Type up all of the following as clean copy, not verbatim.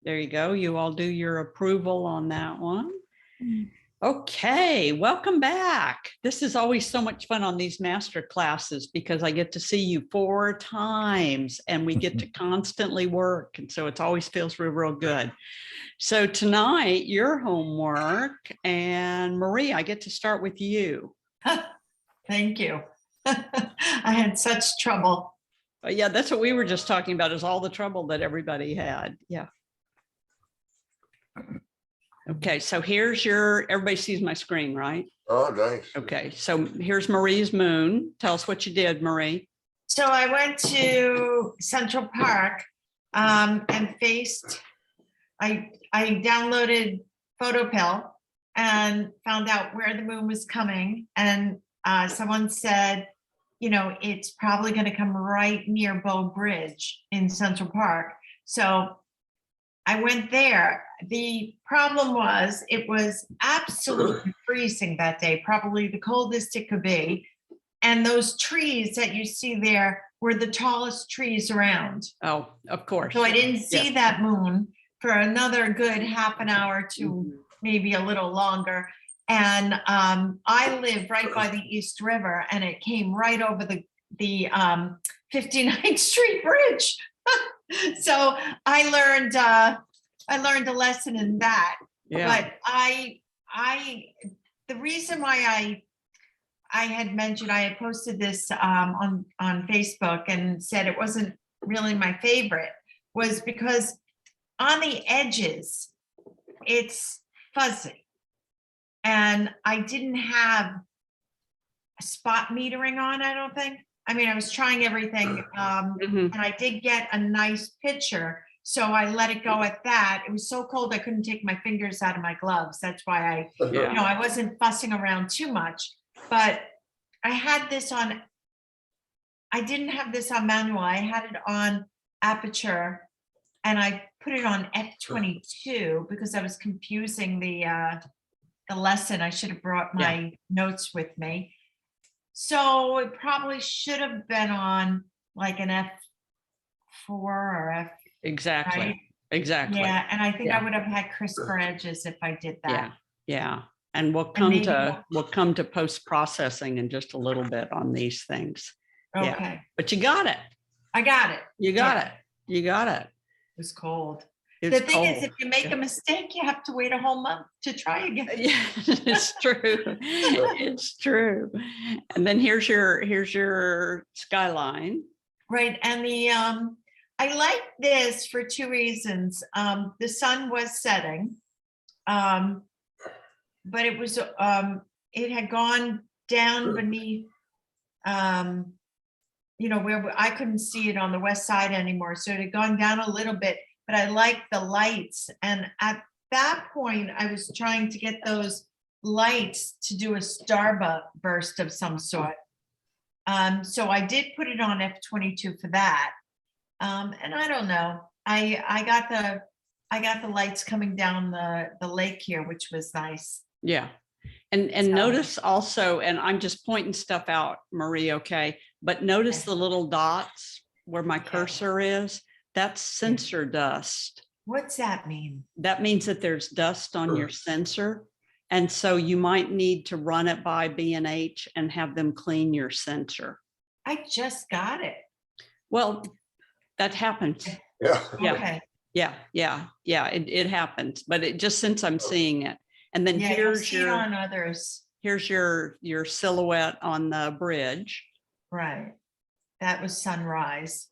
There you go. You all do your approval on that one. Mm. Okay, welcome back. This is always so much fun on these master classes because I get to see you 4 times and we get to constantly work. And so it always feels real, real good. So tonight, your homework, and Marie, I get to start with you. Thank you. I had such trouble. Yeah, that's what we were just talking about, is all the trouble that everybody had. Yeah. Okay, so here's everybody sees my screen, right? Oh, nice. Okay, so here's Marie's moon. Tell us what you did, Marie. So I went to Central Park and I downloaded PhotoPill and found out where the moon was coming. And someone said, you know, it's probably going to come right near Bow Bridge in Central Park. So I went there. The problem was it was absolutely freezing that day, probably the coldest it could be. And those trees that you see there were the tallest trees around. Oh, of course. So I didn't see Yeah. that moon for another good half an hour to maybe a little longer. And I live right by the East River, and it came right over the 59th Street Bridge. So I learned a lesson in that. Yeah. But the reason why I had mentioned, I had posted this on Facebook and said it wasn't really my favorite, was because on the edges, it's fuzzy. And I didn't have a spot metering on, I don't think. I mean, I was trying everything and I did get a nice picture. So I let it go at that. It was so cold, I couldn't take my fingers out of my gloves. That's why I wasn't fussing around too much. But I had this on, I didn't have this on manual. I had it on aperture and I put it on F22 because I was confusing the lesson. I should have brought my notes with me. So it probably should have been on like an F4 or F. Exactly. Right? Exactly. Yeah, and I think I would have had crisper edges if I did that. Yeah. Yeah. And we'll come to post processing in just a little bit on these things. Okay. Yeah. But you got it. I got it. You got Yeah. it. You got it. It was cold. It's The thing is, cold. if you make a mistake, you have to wait a whole month to try again. Yeah, it's true. It's true. And then here's your skyline. Right, and I like this for 2 reasons. The sun was setting, but it was it had gone down beneath, where I couldn't see it on the west side anymore. So it had gone down a little bit, but I liked the lights. And at that point, I was trying to get those lights to do a starburst of some sort. So I did put it on F22 for that. And I don't know, I got the lights coming down the lake here, which was nice. Yeah. And So- notice also, and I'm just pointing stuff out, Marie, okay, but notice the little dots where my cursor is. That's sensor dust. What's that mean? That means that there's dust on your sensor. And so you might need to run it by B&H and have them clean your sensor. I just got it. Well, that happens. Yeah. Yeah. Okay. Yeah. It happens, but it just, since I'm seeing it. And then Yeah, you'll here's see it on others. here's your silhouette on the bridge. Right. That was sunrise.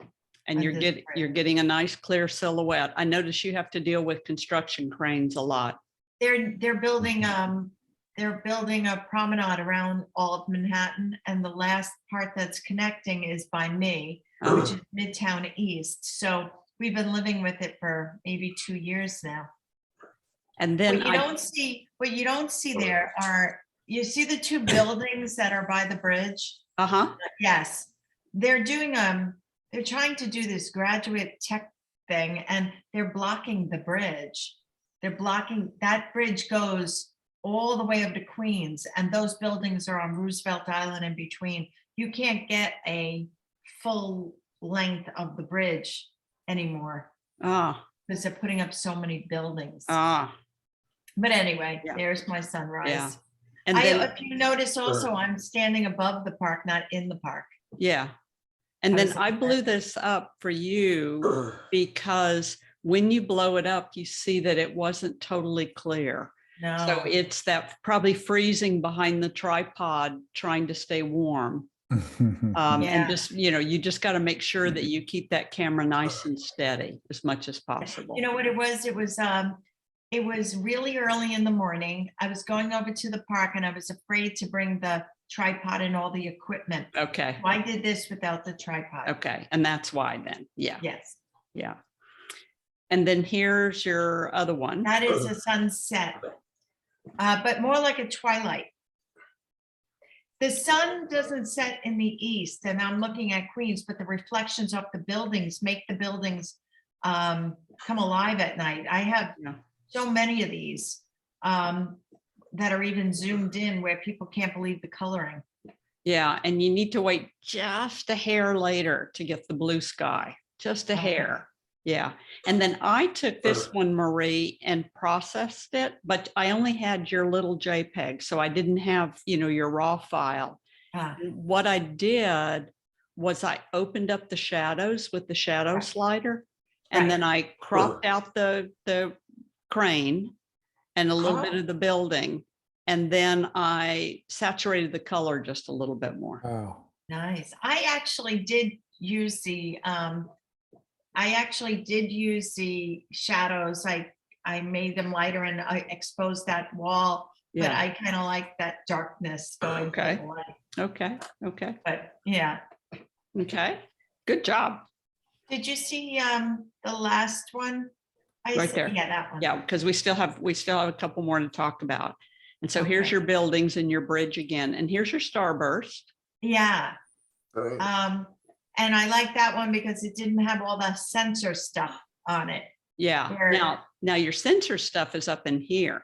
And On you're this getting a nice clear silhouette. I notice you have to deal with construction cranes a lot. They're building a promenade around all of Manhattan, and the last part that's connecting is by me, which is Midtown East. So we've been living with it for maybe 2 years now. And then What you don't see there are, you see the 2 buildings that are by the bridge? Yes, they're trying to do this graduate tech thing, and they're blocking the bridge. That bridge goes all the way up to Queens, and those buildings are on Roosevelt Island in between. You can't get a full length of the bridge anymore. because they're putting up so many buildings. Ah, But anyway, Yeah. there's my sunrise. yeah. And then, If you notice also, I'm standing above the park, not in the park. yeah. And I then was I like, blew this up for you because when you blow it up, you see that it wasn't totally clear. So No, it's that probably freezing behind the tripod, trying to stay warm. And Yeah. just, you just got to make sure that you keep that camera nice and steady as much as possible. you know what it was? It was really early in the morning. I was going over to the park and I was afraid to bring the tripod and all the equipment. Okay. So I did this without the tripod. Okay. And that's why then. Yeah. Yes, Yeah. And then here's your other one. that is a sunset, but more like a twilight. The sun doesn't set in the east, and I'm looking at Queens, but the reflections of the buildings make the buildings come alive at night. I have Yeah. so many of these that are even zoomed in where people can't believe the coloring. Yeah. And you need to wait just a hair later to get the blue sky, just a Okay. hair. Yeah. And then I took this one, Marie, and processed it, but I only had your little JPEG. So I didn't have, your raw file. Ah, What I did was I opened up the shadows with the shadow Right. slider. And Right. then I cropped out the crane and a little bit Oh. of the building. And then I saturated the color just a little bit more. Oh, nice. I actually did use the shadows. I made them lighter and I exposed that wall, but Yeah. I kind of like that darkness going through Okay. the light. Okay. Okay. But yeah. Okay. Good job. Did you see the last one? Right there. Yeah, that one. Yeah, because we still have a couple more to talk about. And so here's Okay. your buildings and your bridge again. And here's your starburst. Yeah. Right. And I like that one because it didn't have all the sensor stuff on it. Yeah. Where- Now your sensor stuff is up in here.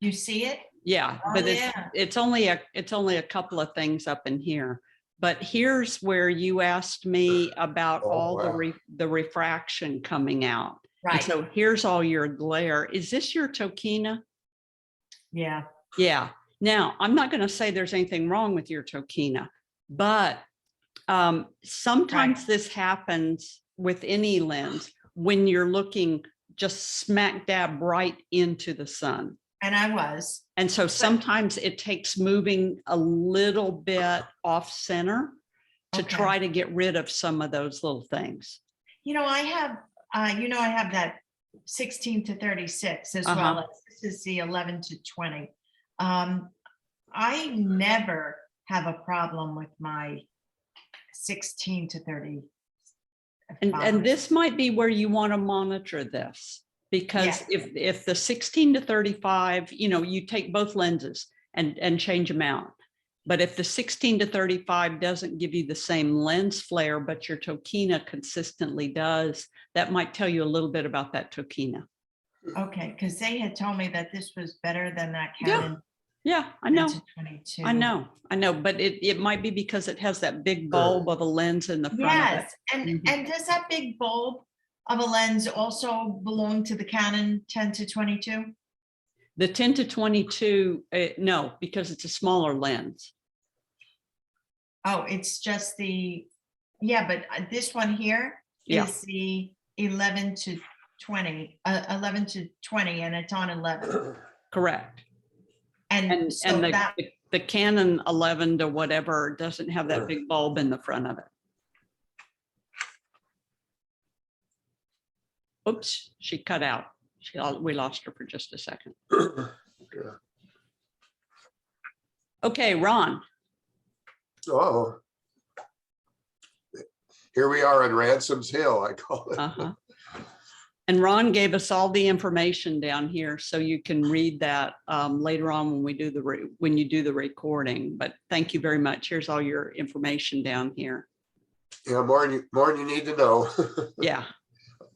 You see it? Yeah, Oh, but yeah. it's only a couple of things up in here. But here's where you asked me about Oh, all wow. the refraction coming out. And Right. so here's all your glare. Is this your Tokina? Yeah. Yeah. Now, I'm not going to say there's anything wrong with your Tokina, but sometimes this happens with any lens when you're looking just smack dab right into the sun. And I was. And so sometimes it takes moving a little bit off center to Okay. try to get rid of some of those little things. I have that 16 to 36 as well. Uh-huh. as This is the 11 to 20. I never have a problem with my 16 to 30. And this might be where you want to monitor this, because if the 16 to 35, you take both lenses and change them out. But if the 16 to 35 doesn't give you the same lens flare, but your Tokina consistently does, that might tell you a little bit about that Tokina. Okay, because they had told me that this was better than that Yeah, Canon. Yeah, I know. 22. I know, but it might be because it has that big bulb of a lens in the front of it. Yes, and Mhm. and does that big bulb of a lens also belong to the Canon 10 to 22? The 10 to 22, no, because it's a smaller lens. Oh, it's just but this one here Yeah. is the 11 to 20, 11 to 20, and it's on 11. Correct. And so And that, the Canon 11 to whatever doesn't have that big bulb in the front of it. Oops, she cut out. We lost her for just a second. Okay, Ron. Oh. Here we are on Ransom's Hill, I call it. Uh-huh. And Ron gave us all the information down here, so you can read that later on when you do the recording. But thank you very much. Here's all your information down here. Yeah, more than you need to know. Yeah.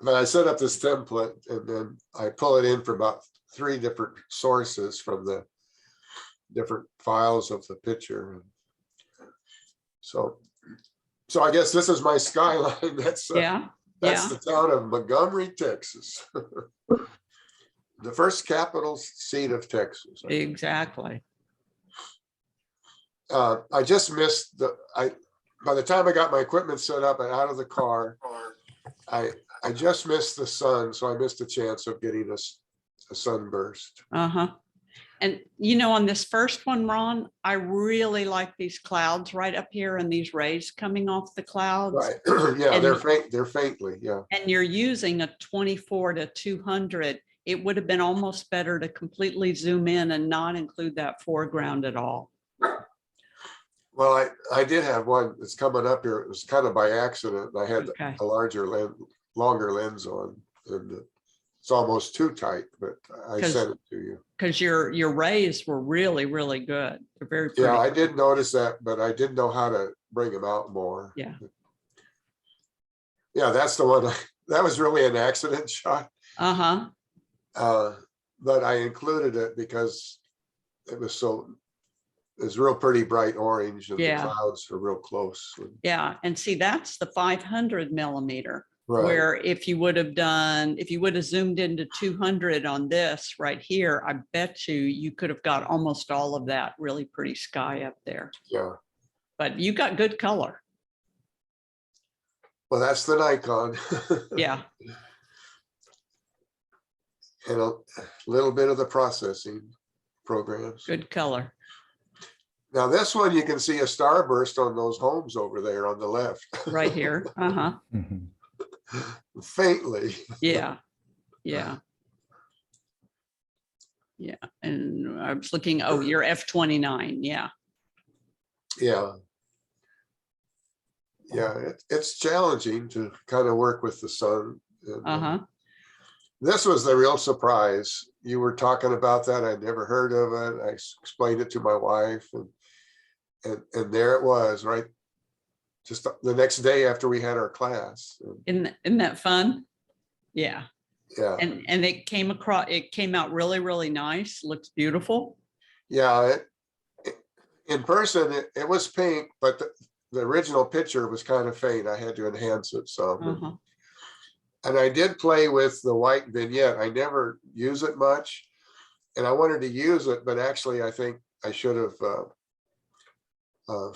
But I set up this template and then I pull it in from about 3 different sources from the different files of the picture. So I guess this is my skyline. That's Yeah. That's Yeah, the town of Montgomery, Texas. The first capital seat of Texas. exactly. I just missed by the time I got my equipment set up and out of the car, I just missed the sun, so I missed a chance of getting a sunburst. Uh-huh. And you know, on this first one, Ron, I really like these clouds right up here and these rays coming off the clouds. Right, yeah, And- they're faintly, yeah. And you're using a 24 to 200. It would have been almost better to completely zoom in and not include that foreground at all. Well, I did have one that's coming up here. It was kind of by accident. I had Okay. a longer lens on, and it's almost too tight, but I 'Cause- sent it to you. Because your rays were really, really good. They're very pretty. Yeah, I did notice that, but I didn't know how to bring them out more. Yeah. Yeah, that's the one. That was really an accident shot. Uh-huh. But I included it because it was real pretty bright orange and the Yeah. clouds are real close. Yeah. And see, that's the 500 millimeter. Right, Where if you would have zoomed into 200 on this right here, I bet you could have got almost all of that really pretty sky up there. yeah. But you got good color. Well, that's the Nikon. Yeah. And a little bit of the processing programs. Good color. Now this one, you can see a starburst on those homes over there on the left. Right here. Uh-huh. Mhm. Faintly. Yeah. Yeah. Yeah. And I was looking, oh, you're F29. Yeah. Yeah. Yeah, it's challenging to kind of work with the sun. And, Uh-huh. This was the real surprise. You were talking about that. I'd never heard of it. I explained it to my wife, and there it was, right? Just the next day after we had our class. Isn't that fun? Yeah. Yeah, And it came out really, really nice. Looks beautiful. yeah. In person, it was pink, but the original picture was kind of faint. I had to enhance it some. Uh-huh. And I did play with the white vignette. I never use it much. And I wanted to use it, but actually I think I should have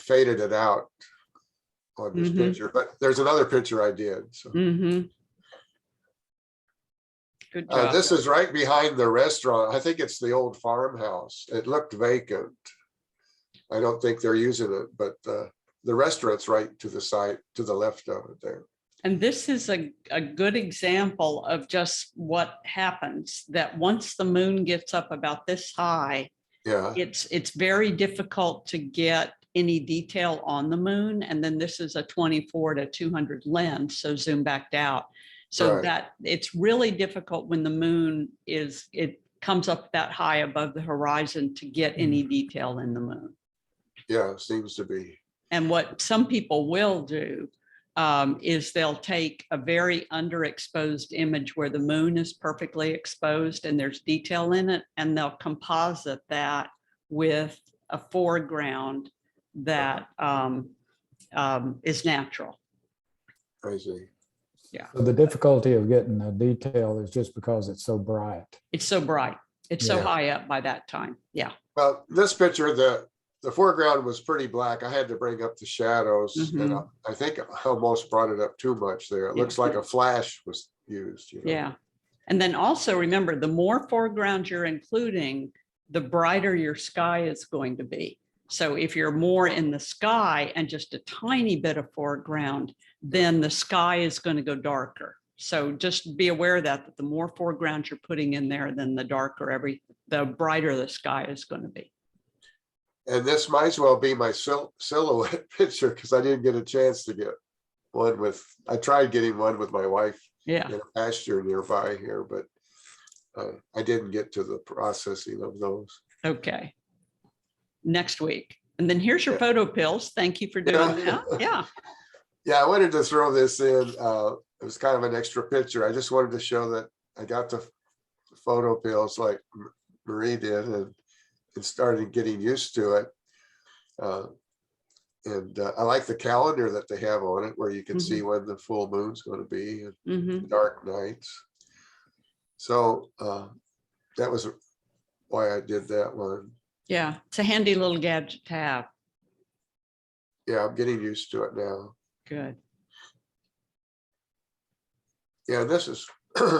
faded it out on this Mhm. picture. But there's another picture I did. So Mm-hmm. Good job. this is right behind the restaurant. I think it's the old farmhouse. It looked vacant. I don't think they're using it, but the restaurant's right to the side, to the left of it there. And this is a good example of just what happens, that once the moon gets up about this high, Yeah, it's very difficult to get any detail on the moon. And then this is a 24 to 200 lens, so zoom backed out. So Right. that it's really difficult when the moon it comes up that high above the horizon to get any detail in the moon. yeah, seems to be. And what some people will do is they'll take a very underexposed image where the moon is perfectly exposed and there's detail in it, and they'll composite that with a foreground that is natural. I see. So the difficulty of getting the detail is just because it's so bright. It's so bright. It's so Yeah. high up by that time. Yeah. Well, this picture, the foreground was pretty black. I had to bring up the shadows, and Mhm. I think I almost brought it up too much there. It Yeah. looks like a flash was used. You know? Yeah. And then also remember, the more foreground you're including, the brighter your sky is going to be. So if you're more in the sky and just a tiny bit of foreground, then the sky is going to go darker. So just be aware of that the more foreground you're putting in there, then the the brighter the sky is going to be. And this might as well be my silhouette picture, because I didn't get a chance to get one with. I tried getting one with my wife Yeah. in a pasture nearby here, but I didn't get to the processing of those. Okay. Next week. And then here's your Yeah. photo pills. Thank you for doing Yeah. that. Yeah. Yeah, I wanted to throw this in. It was kind of an extra picture. I just wanted to show that I got the photo pills like Marie did, and started getting used to it. And I like the calendar that they have on it where you can see Mm-hmm. when the full moon's going to be and Mhm. dark nights. So that was why I did that one. Yeah, it's a handy little gadget to have. Yeah, I'm getting used to it now. Good. Yeah, this is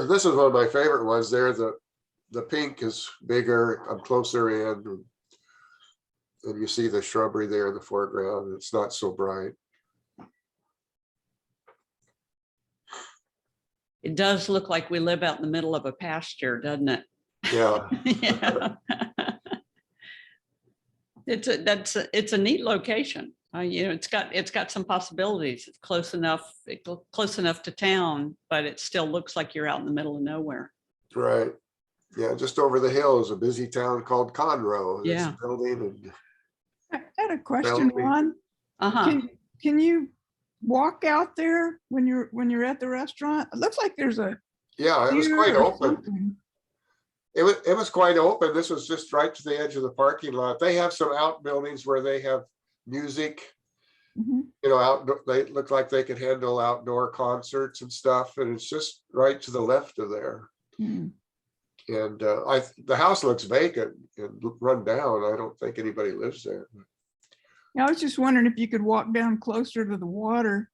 this is one of my favorite ones there. The pink is bigger, I'm closer in. And you see the shrubbery there in the foreground. It's not so bright. It does look like we live out in the middle of a pasture, doesn't it? Yeah, Yeah. It's a neat location. You know, it's got some possibilities. It's close enough to town, but it still looks like you're out in the middle of nowhere. right. Yeah, just over the hill is a busy town called Conroe. It's Yeah. building and I had a question, Developing. Ron. Uh-huh. Can you walk out there when you're at the restaurant? It looks like there's a yeah, it was pier quite or open. something. It was quite open. This was just right to the edge of the parking lot. They have some outbuildings where they have music, Mhm. you know, outdoor, they look like they could handle outdoor concerts and stuff. And it's just right to the left of there. Hmm. And the house looks vacant and run down. I don't think anybody lives there. I was just wondering if you could walk down closer to the water,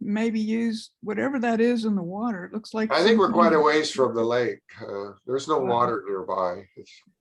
maybe use whatever that is in the water. It looks like. I think we're some quite kind a of- ways from the lake. There's no Wow. water nearby.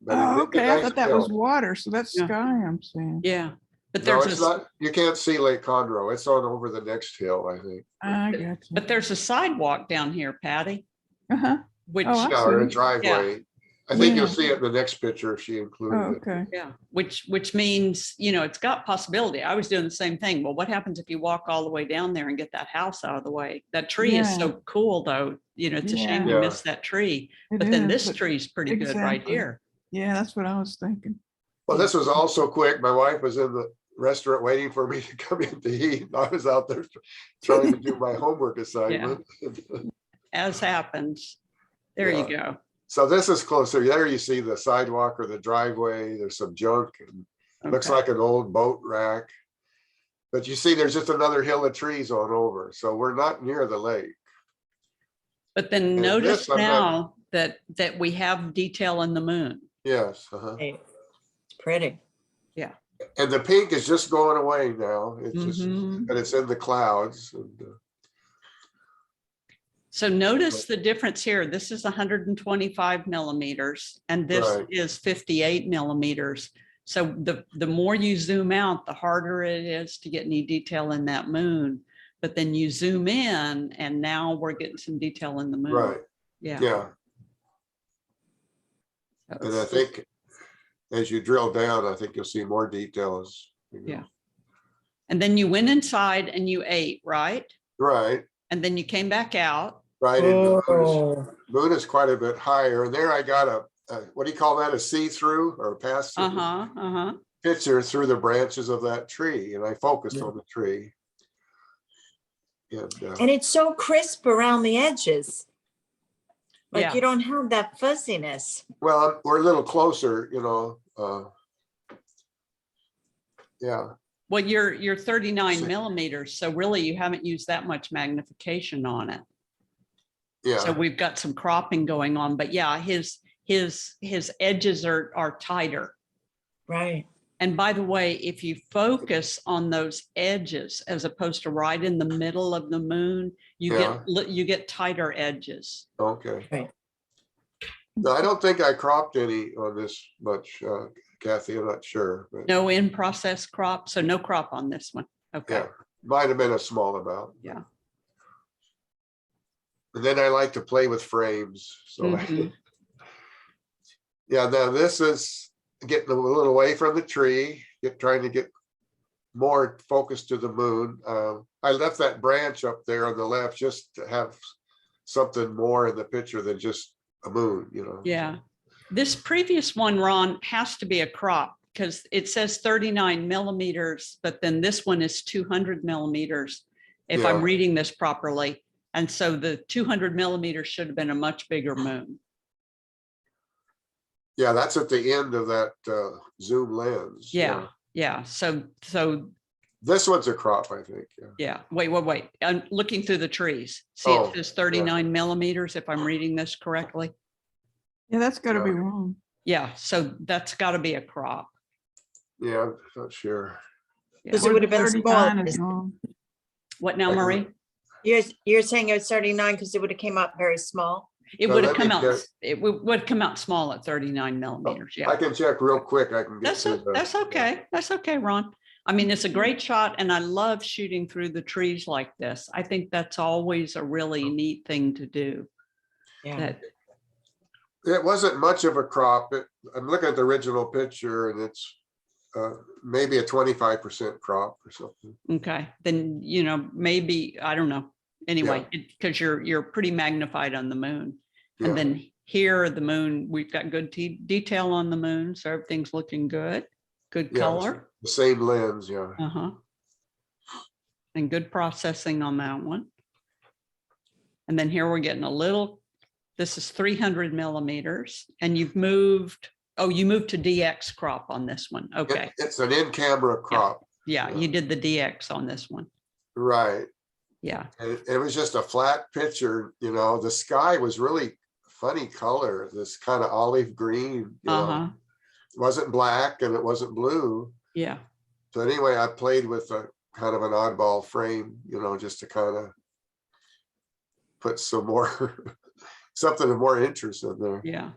But Oh, it's a okay. I nice thought that was hill. water. So that's Yeah. sky I'm saying. Yeah. But No, there's it's a not. You can't see Lake Conroe. It's on over the next hill, I think. I got you. but there's a sidewalk down here, Patty, Uh-huh. which Oh, I Yeah, or a see. driveway. I think you'll Yeah. see it in the next picture if she Oh, included it. okay. yeah, which means, you know, it's got possibility. I was doing the same thing. Well, what happens if you walk all the way down there and get that house out of the way? That tree is so cool, though. You know, it's a shame Yeah. to miss that tree. It But then is, this but- tree's pretty good right Exactly. here. Yeah, that's what I was thinking. Well, this was also quick. My wife was in the restaurant waiting for me to come in to eat. I was out there trying to do my homework assignment. As happens. There you go. So this is closer. There you see the sidewalk or the driveway. There's some junk. And looks Okay. like an old boat rack. But you see, there's just another hill of trees on over. So we're not near the lake. But then And notice this I'm not- now that we have detail in the moon. Yes. Hey, it's pretty. And the pink is just going away now. It's just, Mhm. but it's in the clouds. And, So notice the difference here. This is 125 millimeters and this Right. is 58 millimeters. So the more you zoom out, the harder it is to get any detail in that moon. But then you zoom in and now we're getting some detail in the moon. right. Yeah. Yeah. So And I think as you drill down, I think you'll see more details. Yeah. And then you went inside and you ate, right? Right, And then you came back out. right. And the Oh, moon is quite a bit higher. And there I got a what do you call that? A see-through or a pass-through Uh-huh. picture through the branches of that tree. And I focused Yeah. on the tree. And and it's so crisp around the edges. Like Yeah. you don't have that fuzziness. well, we're a little closer, you know. Yeah, Well, you're 39 See. millimeters. So really you haven't used that much magnification on it. So yeah, we've got some cropping going on, but yeah, his edges are tighter. Right. And by the way, if you focus on those edges as opposed to right in the middle of the moon, you get tighter edges. okay. Right. No, I don't think I cropped any on this much, Kathy, I'm not sure, but No in-process crop, so no crop on this one. Okay. yeah, might have been a small amount. Yeah. And then I like to play with frames, so. Mhm. Yeah, now this is getting a little away from the tree, trying to get more focused to the moon. I left that branch up there on the left just to have something more in the picture than just a moon, you know? Yeah. This previous one, Ron, has to be a crop because it says 39 millimeters, but then this one is 200 millimeters, if I'm Yeah. reading this properly. And so the 200 millimeters should have been a much bigger moon. Yeah, that's at the end of that zoom lens. Yeah. Yeah. So This one's a crop, I think. Yeah. Yeah, wait. I'm looking through the trees. See, Oh, it says 39 millimeters, if I'm reading this correctly. Yeah, that's gotta be Yeah. wrong. Yeah, so that's got to be a crop. Yeah, I'm not sure. Because Yeah. it would have been 39 is small. wrong. What now, Marie? You're saying it was 39 because it would have came out very small. It No, would have let me come out, check. it would come out small at 39 millimeters. I Yeah, can check real quick. I can get that's, to the. that's okay. That's okay, Ron. I mean, it's a great shot and I love shooting through the trees like this. I think that's always a really neat thing to do. Yeah. That, It wasn't much of a crop. I'm looking at the original picture and it's maybe a 25% crop or something. okay, then, maybe, I don't know. Anyway, because you're pretty magnified on the moon. Yeah. And then here, the moon, we've got good detail on the moon, so everything's looking good. Good Yeah, color. the same lens, yeah. Uh-huh. And good processing on that one. And then here we're getting a little, this is 300 millimeters and you moved to DX crop on this one. Okay. It's an in-camera crop, Yeah, you did the DX on this one. right? Yeah. And it was just a flat picture, the sky was really funny color, this kind of olive green, Uh-huh. It wasn't black and it wasn't blue. Yeah. So anyway, I played with a kind of an oddball frame, just to kind of put some more, something of more interest in there. Yeah.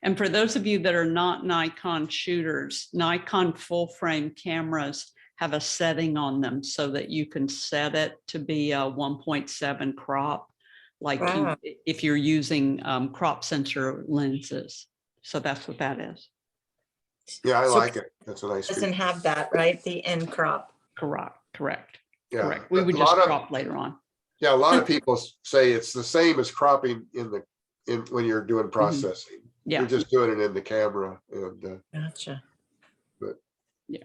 And for those of you that are not Nikon shooters, Nikon full frame cameras have a setting on them so that you can set it to be a 1.7 crop, like Wow. if you're using crop sensor lenses. So that's what that is. Yeah, I So like it. That's a nice. Doesn't feature. have that, right? The end crop. Correct. Yeah. Correct. We would A just lot of- crop later on. Yeah, a lot of people say it's the same as cropping when you're doing processing. Mm-hmm. Yeah. You're just doing it in the camera and Gotcha. But- Yeah.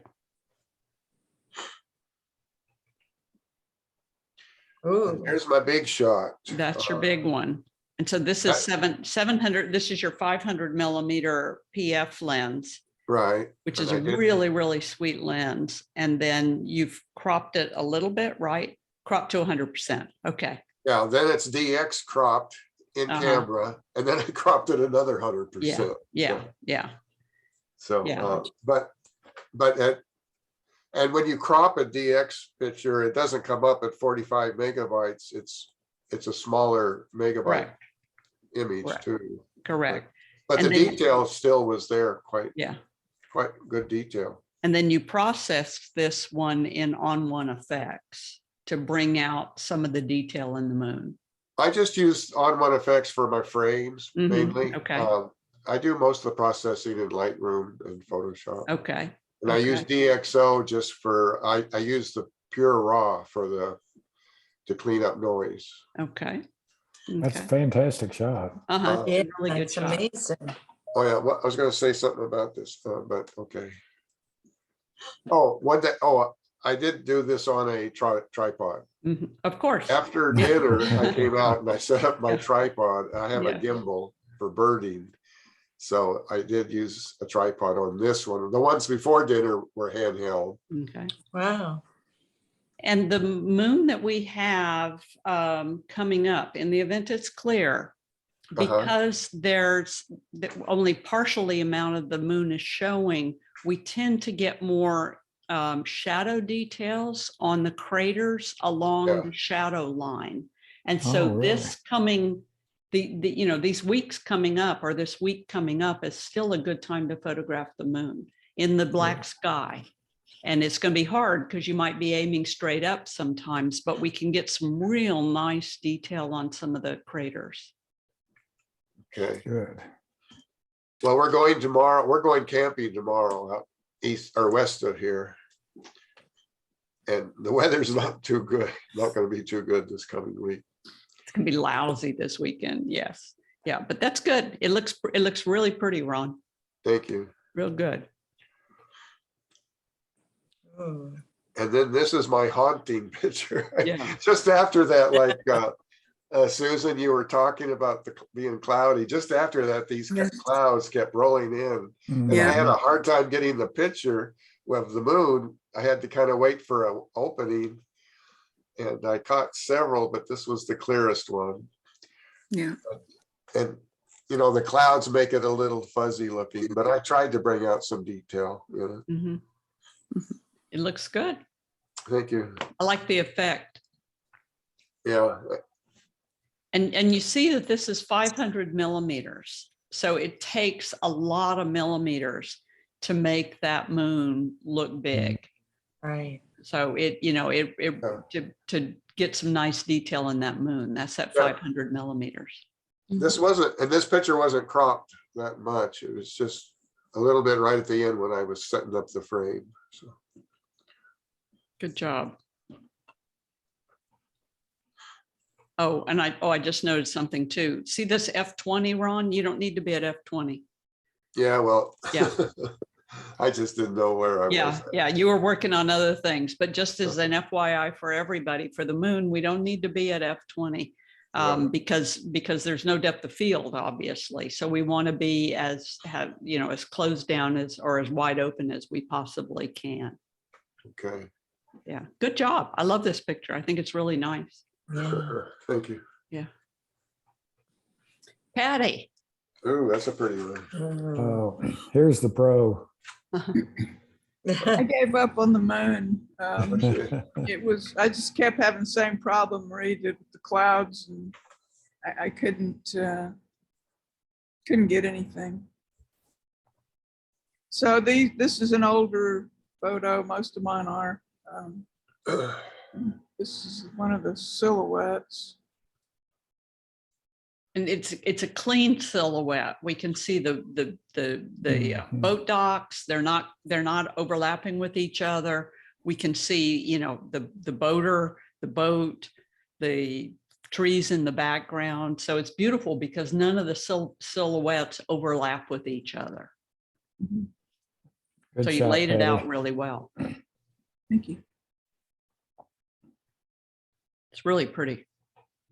Ooh, here's my big shot. That's your big one. And so this is 700, this is your 500 millimeter PF lens, Right. which and is I a did- really, really sweet lens. And then you've cropped it a little bit, right? Cropped to 100%. Okay. Yeah, then it's DX cropped in Uh-huh. camera, and then I cropped it another 100%. Yeah. So, Yeah. and when you crop a DX picture, it doesn't come up at 45 megabytes. It's a smaller megabyte Correct. image Correct. too. Correct. But the And then- detail still was there, quite Yeah. good detail. And then you processed this one in On1 effects to bring out some of the detail in the moon. I just used On1 effects for my frames Mhm, mainly. okay. I do most of the processing in Lightroom and Photoshop. Okay. And I use okay. DxO just for, I use the pure raw to clean up noise. Okay. That's a Okay. fantastic shot. Uh-huh. yeah, Really good that's shot. amazing. Oh yeah, I was gonna say something about this, but okay. Oh, I did do this on a tripod. Mhm. Of course. After dinner, I came out and I set up my tripod. I have a Yeah. gimbal for birding. So I did use a tripod on this one. The ones before dinner were handheld. Okay. Wow. And the moon that we have coming up, in the event it's clear, because there's only partially amount of the moon is showing, we tend to get more shadow details on the craters along Yeah. the shadow line. And so Oh, really? this coming, these weeks coming up, or this week coming up, is still a good time to photograph the moon in the black sky. And it's going to be hard because you might be aiming straight up sometimes, but we can get some real nice detail on some of the craters. Okay. Good. Well, we're going tomorrow. We're going camping tomorrow out east or west of here. And the weather's not too good, not going to be too good this coming week. It's going to be lousy this weekend. Yes. Yeah, but that's good. It looks really pretty, Ron. Thank you. Real good. Ooh. And then this is my haunting picture. Yeah. Just after that, like Susan, you were talking about being cloudy. Just after that, these Yes. clouds kept rolling in. Mm, And I had a hard time getting the picture of the moon I had to kind of wait for an opening. And I caught several, but this was the clearest one. Yeah. And, you know, the clouds make it a little fuzzy looking, but I tried to bring out some detail, you know. Mhm. It looks good. Thank you. I like the effect. Yeah, And you see that this is 500 millimeters. So it takes a lot of millimeters to make that moon look big. Right. So it, you know, it Yeah. to get some nice detail in that moon, that's at Yeah. 500 millimeters. this wasn't, and this picture wasn't cropped that much. It was just a little bit right at the end when I was setting up the frame. So Good job. Oh, and I just noticed something too. See this F20, Ron? You don't need to be at F20. yeah, well, Yeah. I just didn't know where I was. Yeah, yeah, you were working on other things, but just as an FYI for everybody, for the moon, we don't need to be at F20 Yeah. because there's no depth of field, obviously. So we want to be as as closed down as or as wide open as we possibly can. Okay, Yeah, good job. I love this picture. I think it's really nice. thank you. Patty. Ooh, that's a pretty one. Mm. Oh, here's the pro. I gave up on the moon. Okay. I just kept having the same problem, Marie, did with the clouds, and I couldn't get anything. So this is an older photo. Most of mine are. This is one of the silhouettes. And it's a clean silhouette. We can see the Mhm. boat docks. They're not overlapping with each other. We can see, the boater, the boat, the trees in the background. So it's beautiful because none of the silhouettes overlap with each other. Good So you shot, laid it Patty. out really well. Thank you. It's really pretty.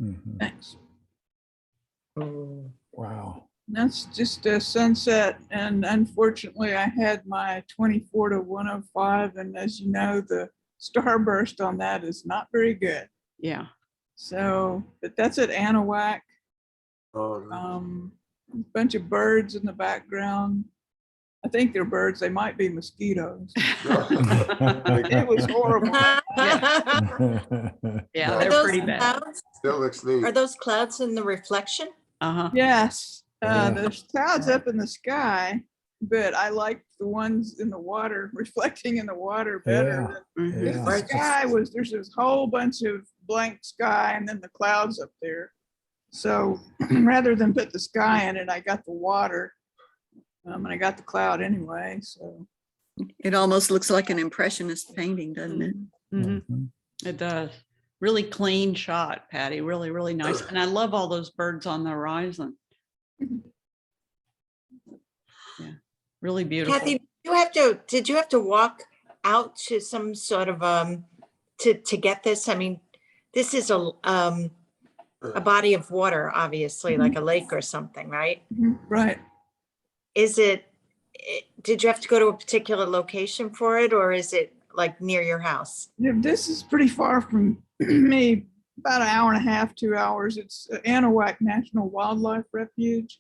Mhm. Thanks. Mm. Wow. That's just a sunset, and unfortunately I had my 24 to 105, and as you know, the starburst on that is not very good. Yeah. So, but that's at Anahuac. Oh, no. A bunch of birds in the background. I think they're birds. They might be mosquitoes. It was horrible. Yeah, Are they're those pretty bad. clouds? Still looks Are neat. those clouds in the reflection? Uh-huh. Yes, Yeah. there's clouds up in the sky, but I like the ones in the water, reflecting in the water better. Mhm. Because Yeah. the sky there's this whole bunch of blank sky and then the clouds up there. So rather than put the sky in it, I got the water. And I got the cloud anyway, so. It almost looks like an impressionist painting, doesn't it? Mhm. Mhm. It does. Really clean shot, Patty. Really, really nice. And I love all those birds on the horizon. Yeah, really beautiful. Kathy, did you have to walk out to some sort of, to get this? I mean, this is a body of water, obviously, like a lake or something, right? Right. Did you have to go to a particular location for it, or is it like near your house? Yeah, this is pretty far from me, about an hour and a half, 2 hours. It's Anahuac National Wildlife Refuge.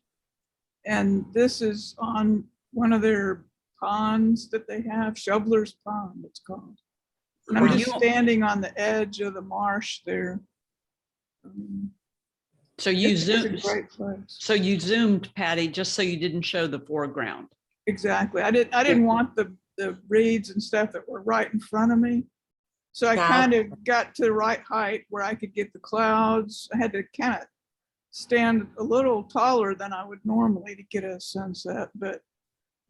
And this is on one of their ponds that they have, Shoveler's Pond, it's called. And I'm Were just you- standing on the edge of the marsh there. So you It's a zoomed. great place. So you zoomed, Patty, just so you didn't show the foreground. Exactly. I didn't want the reeds and stuff that were right in front of me. So I Got kind of got to the right height where I could get the clouds. I had to kind of stand a little taller than I would normally to get a sunset, but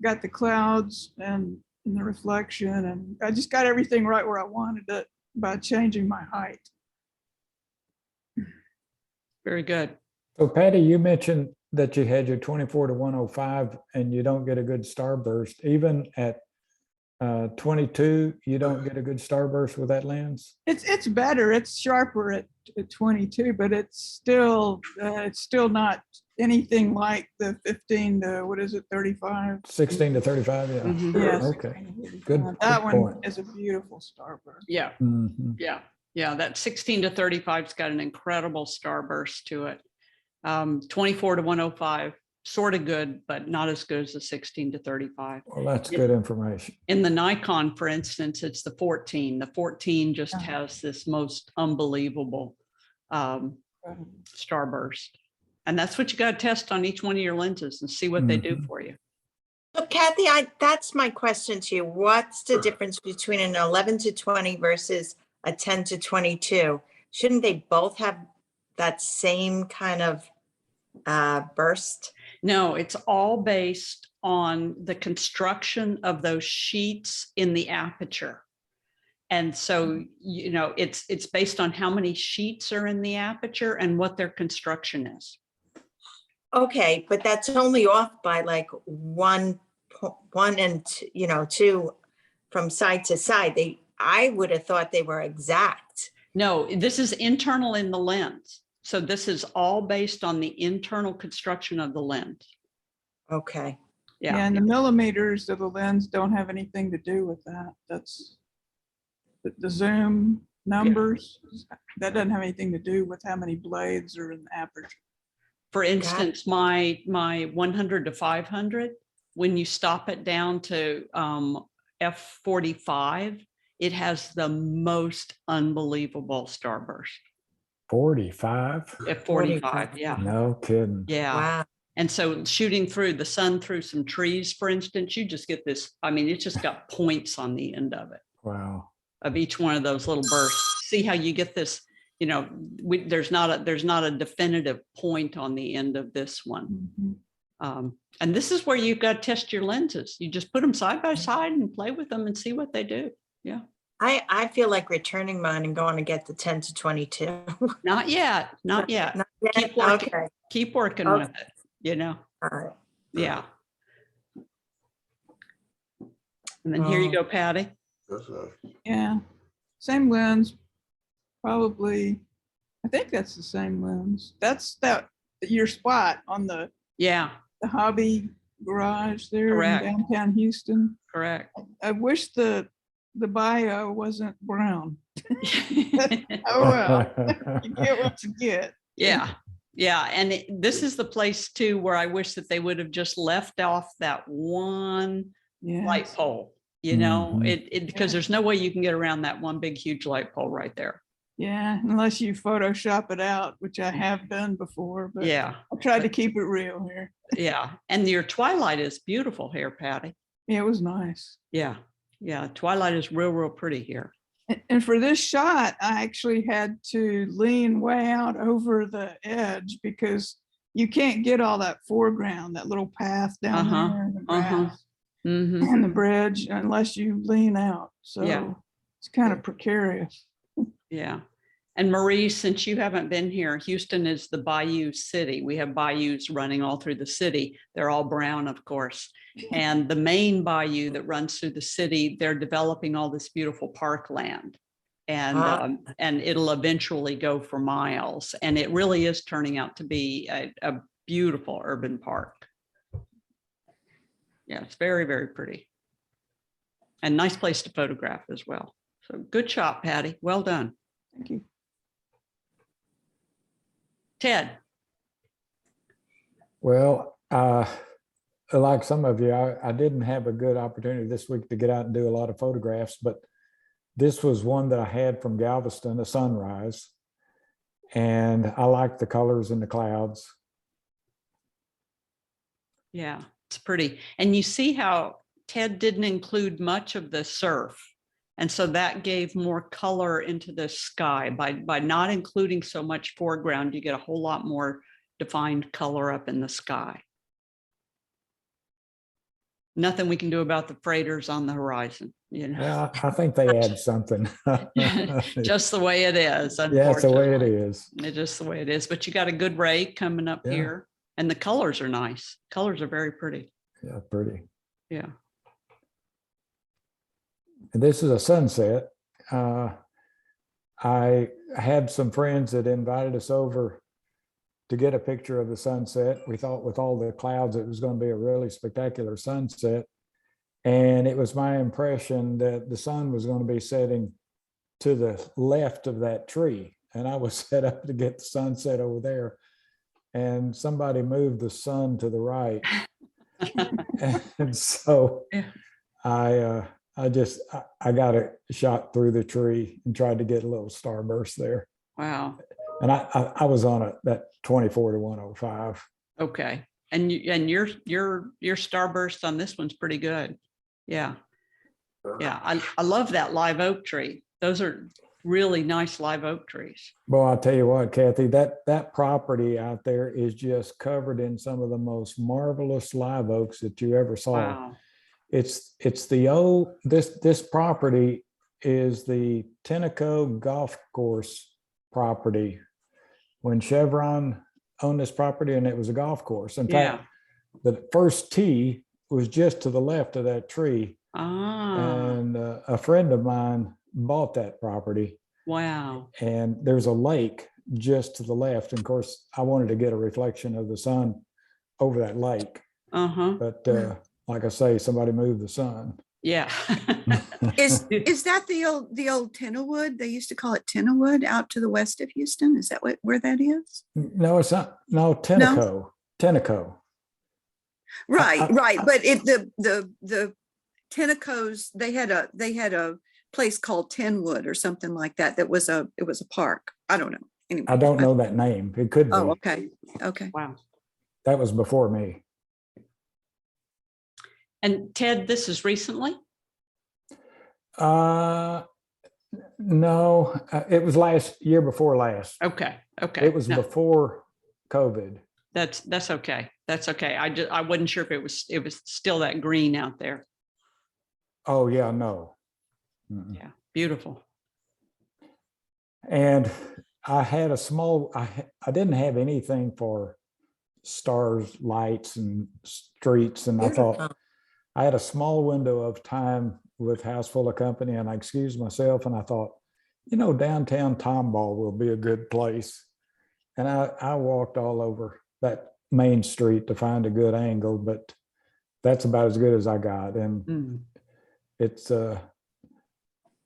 got the clouds and the reflection, and I just got everything right where I wanted it by changing my height. Very good. So Patty, you mentioned that you had your 24 to 105 and you don't get a good starburst even at 22, you don't get a good starburst with that lens? It's better. It's sharper at 22, but it's still not anything like the 15 to, what is it, 35? 16 to 35, yeah. Mhm. Yes. Okay, good- That good one point. is a beautiful starburst. Yeah, Mhm. yeah, yeah. That 16 to 35's got an incredible starburst to it. 24 to 105, sort of good, but not as good as the 16 to 35. Well, that's good information. In the Nikon, for instance, it's the 14. The 14 just Uh-huh. has this most unbelievable starburst. And that's what you got to test on each one of your lenses and see what they do Mhm. for you. So Kathy, that's my question to you. What's the difference between an 11 to 20 versus a 10 to 22? Shouldn't they both have that same kind of burst? No, it's all based on the construction of those sheets in the aperture. And so, you know, it's based on how many sheets are in the aperture and what their construction is. Okay, but that's only off by like one and two from side to side. I would have thought they were exact. No, this is internal in the lens. So this is all based on the internal construction of the lens. Okay. Yeah, Yeah, and the millimeters of the lens don't have anything to do with that. That's the zoom numbers. That doesn't have anything to do with how many blades are in the aperture. for instance, my 100 to 500, when you stop it down to f45, it has the most unbelievable starburst. 45? F45, 45. yeah, No kidding. yeah. Wow. And so shooting through the sun through some trees, for instance, you just get this, I mean, it's just got points on the end of it, Wow. of each one of those little bursts. See how you get this, you know, there's not a definitive point on the end of this one. Mhm. And this is where you've got to test your lenses. You just put them side by side and play with them and see what they do. Yeah. I feel like returning mine and going to get the 10 to 22. Not yet, not yet. Not yet? Keep working. Okay. Keep working Okay. with it, you know? All right. Yeah. And then here you Oh. go, Patty. That's, Yeah, same lens, probably. I think that's the same lens. That's your spot on the Yeah, hobby garage there Correct. in downtown Houston. correct. I wish the bio wasn't brown. Oh, well, you get what you get. Yeah, yeah. And this is the place too where I wish that they would have just left off that one Yeah. light pole, you know, Mhm. because there's no way you can get around that one big, huge light pole right there. Yeah, unless you Photoshop it out, which I have done before, but Yeah, I tried to keep it real here. yeah. And your twilight is beautiful here, Patty. Yeah, it was nice. Yeah, yeah. Twilight is real, real pretty here. And for this shot, I actually had to lean way out over the edge because you can't get all that foreground, that little path down Uh-huh, there in the uh-huh. grass Mhm. and the bridge unless you lean out. Yeah. So it's kind of precarious. Yeah. And Marie, since you haven't been here, Houston is the bayou city. We have bayous running all through the city. They're all brown, of course. And the main bayou that runs through the city, they're developing all this beautiful parkland. And it'll eventually go for miles. And it really is turning out to be a beautiful urban park. Yeah, it's very, very pretty. And nice place to photograph as well. So good job, Patty. Well done. Thank you. Ted. Well, like some of you, I didn't have a good opportunity this week to get out and do a lot of photographs, but this was one that I had from Galveston, a sunrise. And I like the colors in the clouds. Yeah, it's pretty. And you see how Ted didn't include much of the surf. And so that gave more color into the sky. By not including so much foreground, you get a whole lot more defined color up in the sky. Nothing we can do about the freighters on the horizon, you know, Yeah, I think they add something. just the way it is. Yeah, it's the way it unfortunately. is. It's just the way it is. But you got a good ray coming up Yeah. here, and the colors are nice. Colors are very pretty. Yeah, pretty. Yeah. this is a sunset. I had some friends that invited us over to get a picture of the sunset. We thought with all the clouds, it was going to be a really spectacular sunset. And it was my impression that the sun was going to be setting to the left of that tree. And I was set up to get the sunset over there. And somebody moved the sun to the right. And so Yeah. I got a shot through the tree and tried to get a little starburst there. Wow. And I was on it that 24 to 105. Okay. And your starburst on this one's pretty good. Yeah. Yeah. I love that live oak tree. Those are really nice live oak trees. Well, I'll tell you what, Kathy, that property out there is just covered in some of the most marvelous live oaks that you ever saw. Wow. It's the old, this property is the Tenneco Golf Course property. When Chevron owned this property, and it was a golf course. In Yeah. fact, the first tee was just to the left of that tree. Ah, And a friend of mine bought that property, wow. and there's a lake just to the left. And of course, I wanted to get a reflection of the sun over that lake, Uh-huh. but like I say, somebody moved the sun. Yeah. Is that the old Tennawood? They used to call it Tennawood out to the west of Houston. Is that where that is? No, it's not. No, Tenneco. Right, right. But the Tennecos, they had a place called Tenwood or something like that. It was a park. I don't know. Anyway. I don't know that name. It could be. Oh, okay. Okay. Wow. That was before me. And Ted, this is recently? No, it was last year before last. Okay. Okay. It was No, before COVID. that's okay. That's okay. I wasn't sure if it was still that green out there. Oh, yeah, no. Mm-mm. Yeah. Beautiful. And I had a small, I didn't have anything for stars, lights, and streets. And I thought, Beautiful. I had a small window of time with House Full of Company, and I excused myself, and I thought, downtown Tomball will be a good place. And I walked all over that main street to find a good angle, but that's about as good as I got. And Mm. it's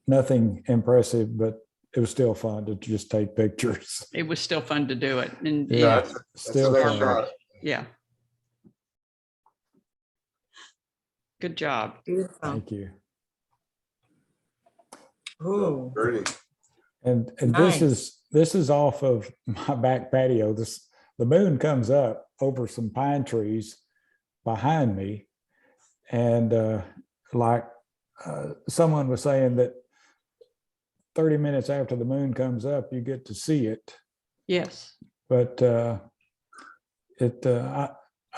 nothing impressive, but it was still fun to just take pictures. It was still fun to do it. And Yeah. yeah. That's a Still nice fun. shot. Yeah. Good job. Beautiful. Thank you. Ooh. Pretty. And Nice. this is off of my back patio. The moon comes up over some pine trees behind me, and someone was saying that 30 minutes after the moon comes up, you get to see it. Yes. But I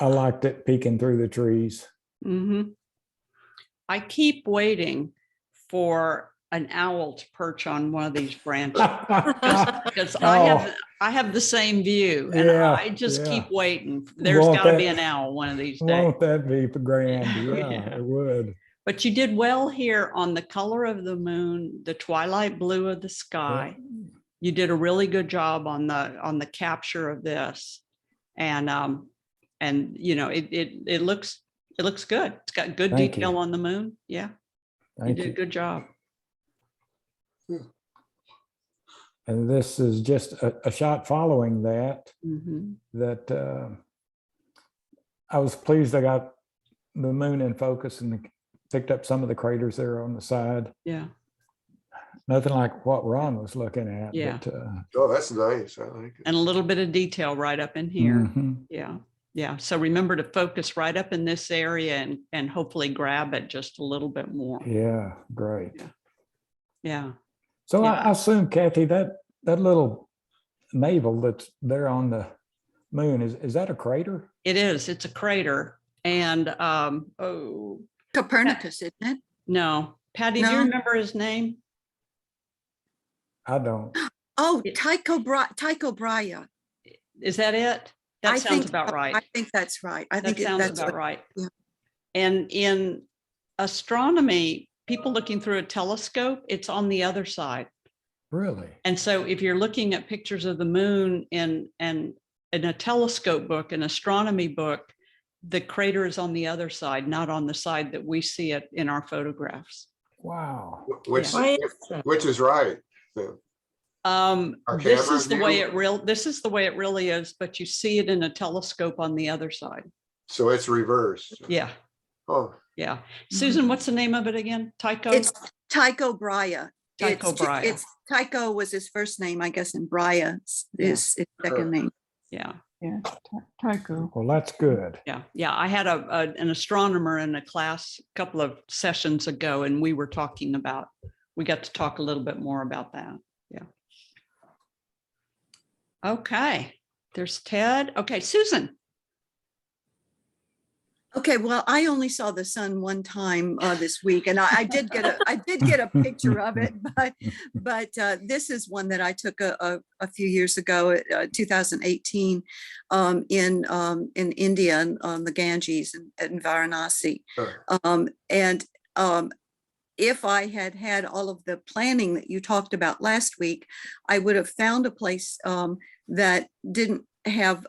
liked it peeking through the trees. Mm-hmm. I keep waiting for an owl to perch on one of these branches because I have the same view, and Yeah, I just yeah. keep waiting. There's Won't got to be that- an owl one of these days. Won't that be grand? Yeah, Yeah. it would. But you did well here on the color of the moon, the twilight blue of the sky. You did a really good job on the capture of this, and it looks good. It's got good Thank detail you. on the moon. Yeah, you Thank did a you. good job. And this is just a shot following that, Mhm. that I was pleased I got the moon in focus and picked up some of the craters there on the side. Yeah, Nothing like what Ron was looking at. Yeah. But, Oh, that's nice. I like it. and a little bit of detail right up in here. mhm. Yeah, yeah. So remember to focus right up in this area and hopefully grab it just a little bit more. Yeah, great. Yeah. So Yeah. I assume, Kathy, that little navel that's there on the moon, is that a crater? It is. It's a crater. And Copernicus, isn't it? no, Patty, do you No. remember his name? I don't. Oh, It- Tycho Brahe. Is that it? That I sounds think- about right. I think that's right. I That think sounds that's about what, right. yeah. And in astronomy, people looking through a telescope, it's on the other side. Really? And so if you're looking at pictures of the moon in a telescope book, an astronomy book, the crater is on the other side, not on the side that we see it in our photographs. Wow. Which, Why is that? which is right. then? Our This camera is the way view? this is the way it really is, but you see it in a telescope on the other side. So it's reversed. Yeah, Oh, yeah. Susan, what's the name of it again? Tycho? It's Tycho Brahe. Tycho Brahe. It's Tycho was his first name, I guess, and Brahe is his second name. Yeah, Yeah, Tycho. Well, that's good. yeah, yeah. I had an astronomer in a class a couple of sessions ago, and we got to talk a little bit more about that. Yeah. Okay, there's Ted. Okay, Susan. Okay, well, I only saw the sun one time this week, and I did get a picture of it, but this is one that I took a few years ago, 2018, in India, on the Ganges in Varanasi. sure. If I had had all of the planning that you talked about last week, I would have found a place that didn't have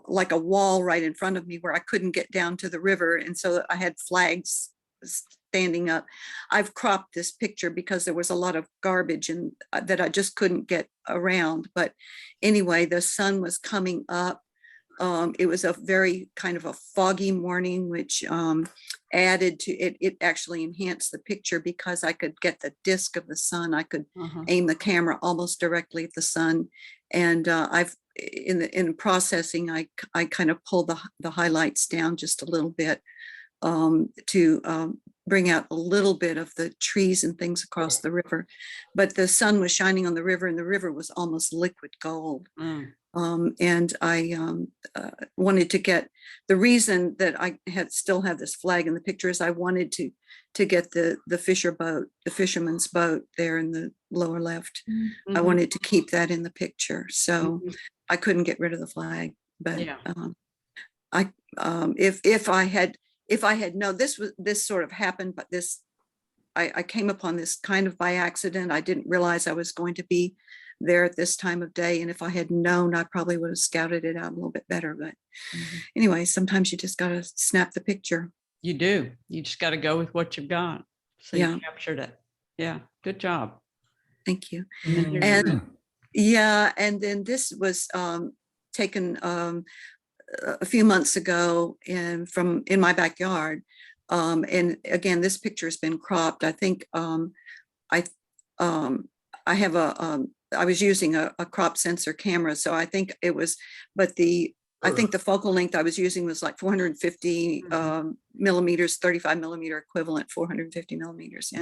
like a wall right in front of me where I couldn't get down to the river. And so I had flags standing up. I've cropped this picture because there was a lot of garbage and that I just couldn't get around. But anyway, the sun was coming up. It was a very kind of a foggy morning, which added to it. It actually enhanced the picture because I could get the disk of the sun. I could aim the camera almost directly at the sun. And in processing, I kind of pulled the highlights down just a little bit to bring out a little bit of the trees and things across the river. But the sun was shining on the river, and the river was almost liquid gold. And I wanted to get, the reason that I still have this flag in the picture is I wanted to get the fisherman's boat there in the lower left. I wanted to keep that in the picture, so I couldn't get rid of the flag. But Yeah. if I had known this sort of happened, but I came upon this kind of by accident. I didn't realize I was going to be there at this time of day. And if I had known, I probably would have scouted it out a little bit better. But anyway, sometimes you just got to snap the picture. You do. You just got to go with what you've got. So Yeah. you captured it. Yeah. Good job. Thank you. And then here's And your- yeah, and then this was taken a few months ago in my backyard. And again, this picture has been cropped. I think I have I was using a crop sensor camera, so I think it was, but I think the focal length I was using was like 450 millimeters, 35 millimeter equivalent, 450 millimeters.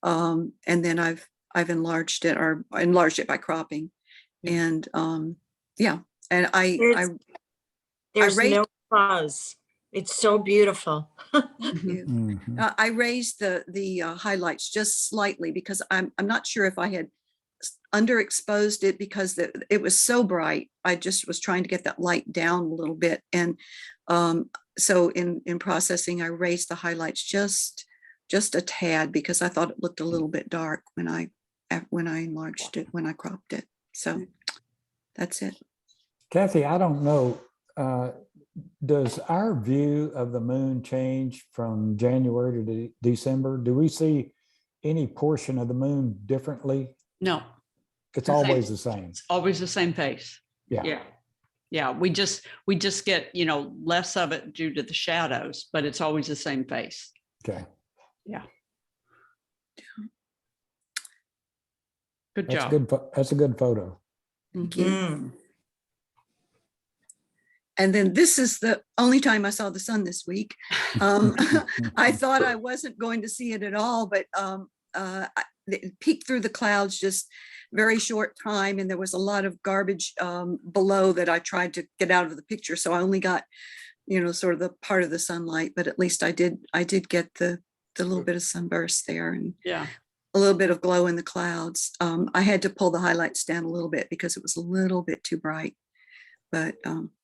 And then I've enlarged it by cropping. And yeah, and There's raised- no fuzz. It's so beautiful. I raised the highlights just slightly because I'm not sure if I had underexposed it because it was so bright. I just was trying to get that light down a little bit. And so in processing, I raised the highlights just a tad because I thought it looked a little bit dark when I enlarged it, when I cropped it. So that's it. Kathy, I don't know, does our view of the moon change from January to December? Do we see any portion of the moon differently? No, It's The same. always the same. it's always the same face. Yeah. Yeah. Yeah. We just get, less of it due to the shadows, but it's always the same face. Okay. Good That's job. good. That's a good photo. Thank you. Mm. And then this is the only time I saw the sun this week. I thought I wasn't going to see it at all, but it peeked through the clouds just very short time. And there was a lot of garbage below that I tried to get out of the picture. So I only got, sort of the part of the sunlight, but at least I did get the little bit of sunburst there and Yeah. a little bit of glow in the clouds. I had to pull the highlights down a little bit because it was a little bit too bright. But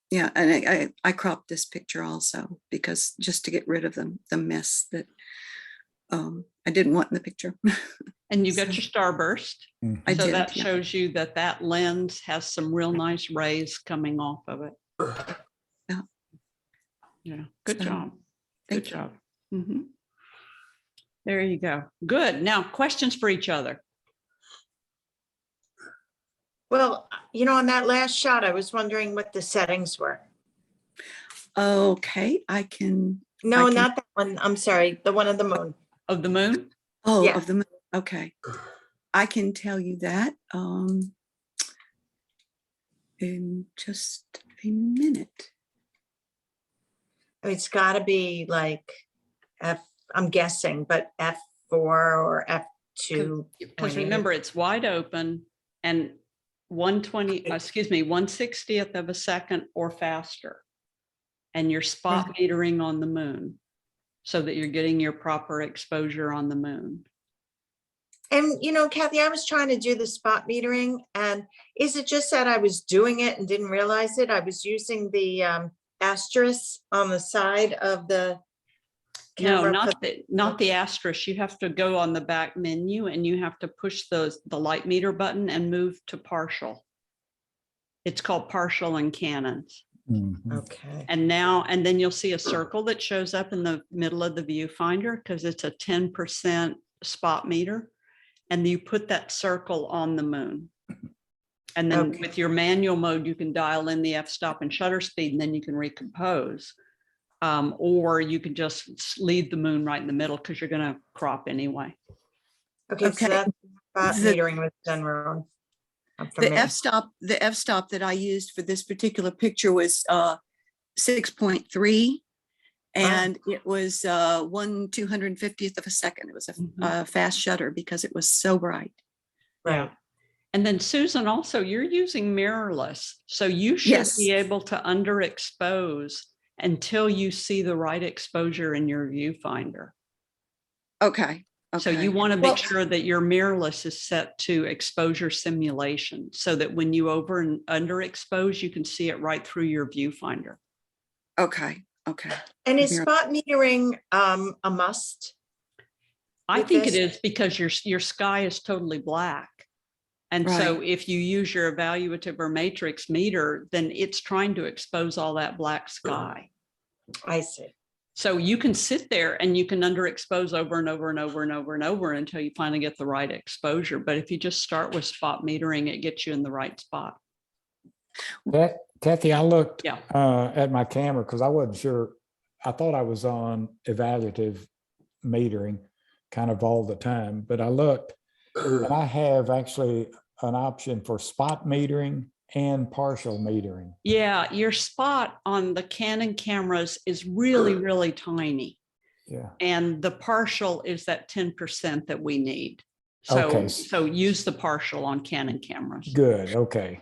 yeah, and I cropped this picture also because just to get rid of the mess that I didn't want in the picture. And you got So- your starburst. Mhm. I So did, that yeah. shows you that that lens has some real nice rays coming off of it. Yeah. Yeah, good So, job. Good thank you. job. Mhm. There you go. Good. Now, questions for each other. Well, on that last shot, I was wondering what the settings were. Okay, I can, No, can- not that one. I'm sorry, the one of the moon. Of the moon? oh, Yeah. of the, okay. I can tell you that in just a minute. It's got to be like I'm guessing, but F4 or F2. Because pointing. remember, it's wide open and 1/60th of a second or faster. And you're spot metering on the moon so that you're getting your proper exposure on the moon. And Kathy, I was trying to do the spot metering, and is it just that I was doing it and didn't realize it? I was using the asterisk on the side of the No, camera. not the asterisk. You have to go on the back menu and you have to push the light meter button and move to partial. It's called partial in Canons. Mhm. Okay. And then you'll see a circle that shows up in the middle of the viewfinder because it's a 10% spot meter. And you put that circle on the moon. And then Okay. with your manual mode, you can dial in the f-stop and shutter speed, and then you can recompose. Or you can just leave the moon right in the middle because you're going to crop anyway. Okay, Okay. so that spot The- metering was done wrong. For The me. f-stop that I used for this particular picture was 6.3. And it was 1/250th of a second. It was Mhm. a fast shutter because it was so bright. Right. And then Susan, also you're using mirrorless. So you should Yes. be able to underexpose until you see the right exposure in your viewfinder. Okay. So Okay. you want to Well- make sure that your mirrorless is set to exposure simulation so that when you over and underexpose, you can see it right through your viewfinder. Okay. Okay. And is Mirror- spot metering a must? I With think it this- is because your sky is totally black. And so if you use your evaluative or matrix meter, then it's trying to expose all that black sky. I see. So you can sit there and you can underexpose over and over and over and over and over until you finally get the right exposure. But if you just start with spot metering, it gets you in the right spot. Kathy, I looked Yeah. at my camera because I wasn't sure. I thought I was on evaluative metering kind of all the time, but I looked and I have actually an option for spot metering and partial metering. Yeah, your spot on the Canon cameras is really, really tiny. Yeah. And the partial is that 10% that we need. So, Okay. so use the partial on Canon cameras. Good. Okay.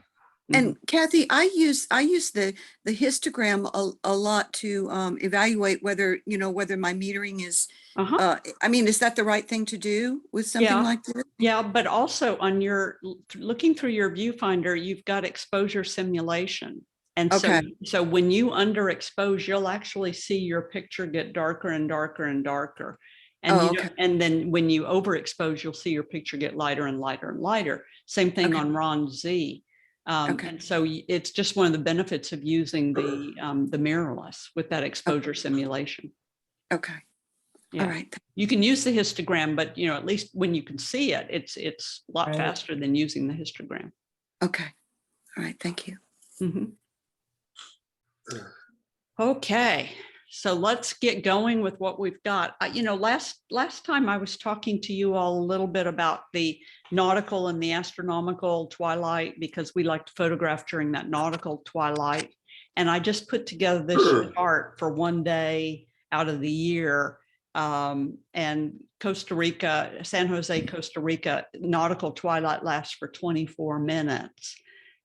And Kathy, I use the histogram a lot to evaluate whether my metering is. Uh-huh. I mean, is that the right thing to do with something Yeah. like this? Yeah, but also on your looking through your viewfinder, you've got exposure simulation. And Okay. so when you underexpose, you'll actually see your picture get darker and darker and darker. And, Oh, you don't- okay. and then when you overexpose, you'll see your picture get lighter and lighter and lighter. Same thing Okay. on Ron Z. Okay. And so it's just one of the benefits of using the mirrorless with that exposure simulation. Okay. Yeah. All right. You can use the histogram, but at least when you can see it, it's a lot Right. faster than using the histogram. Okay. All right. Thank you. Mhm. Okay, so let's get going with what we've got. Last time I was talking to you all a little bit about the nautical and the astronomical twilight because we like to photograph during that nautical twilight. And I just put together this chart for one day out of the year. And Costa Rica, San Jose, Costa Rica, nautical twilight lasts for 24 minutes.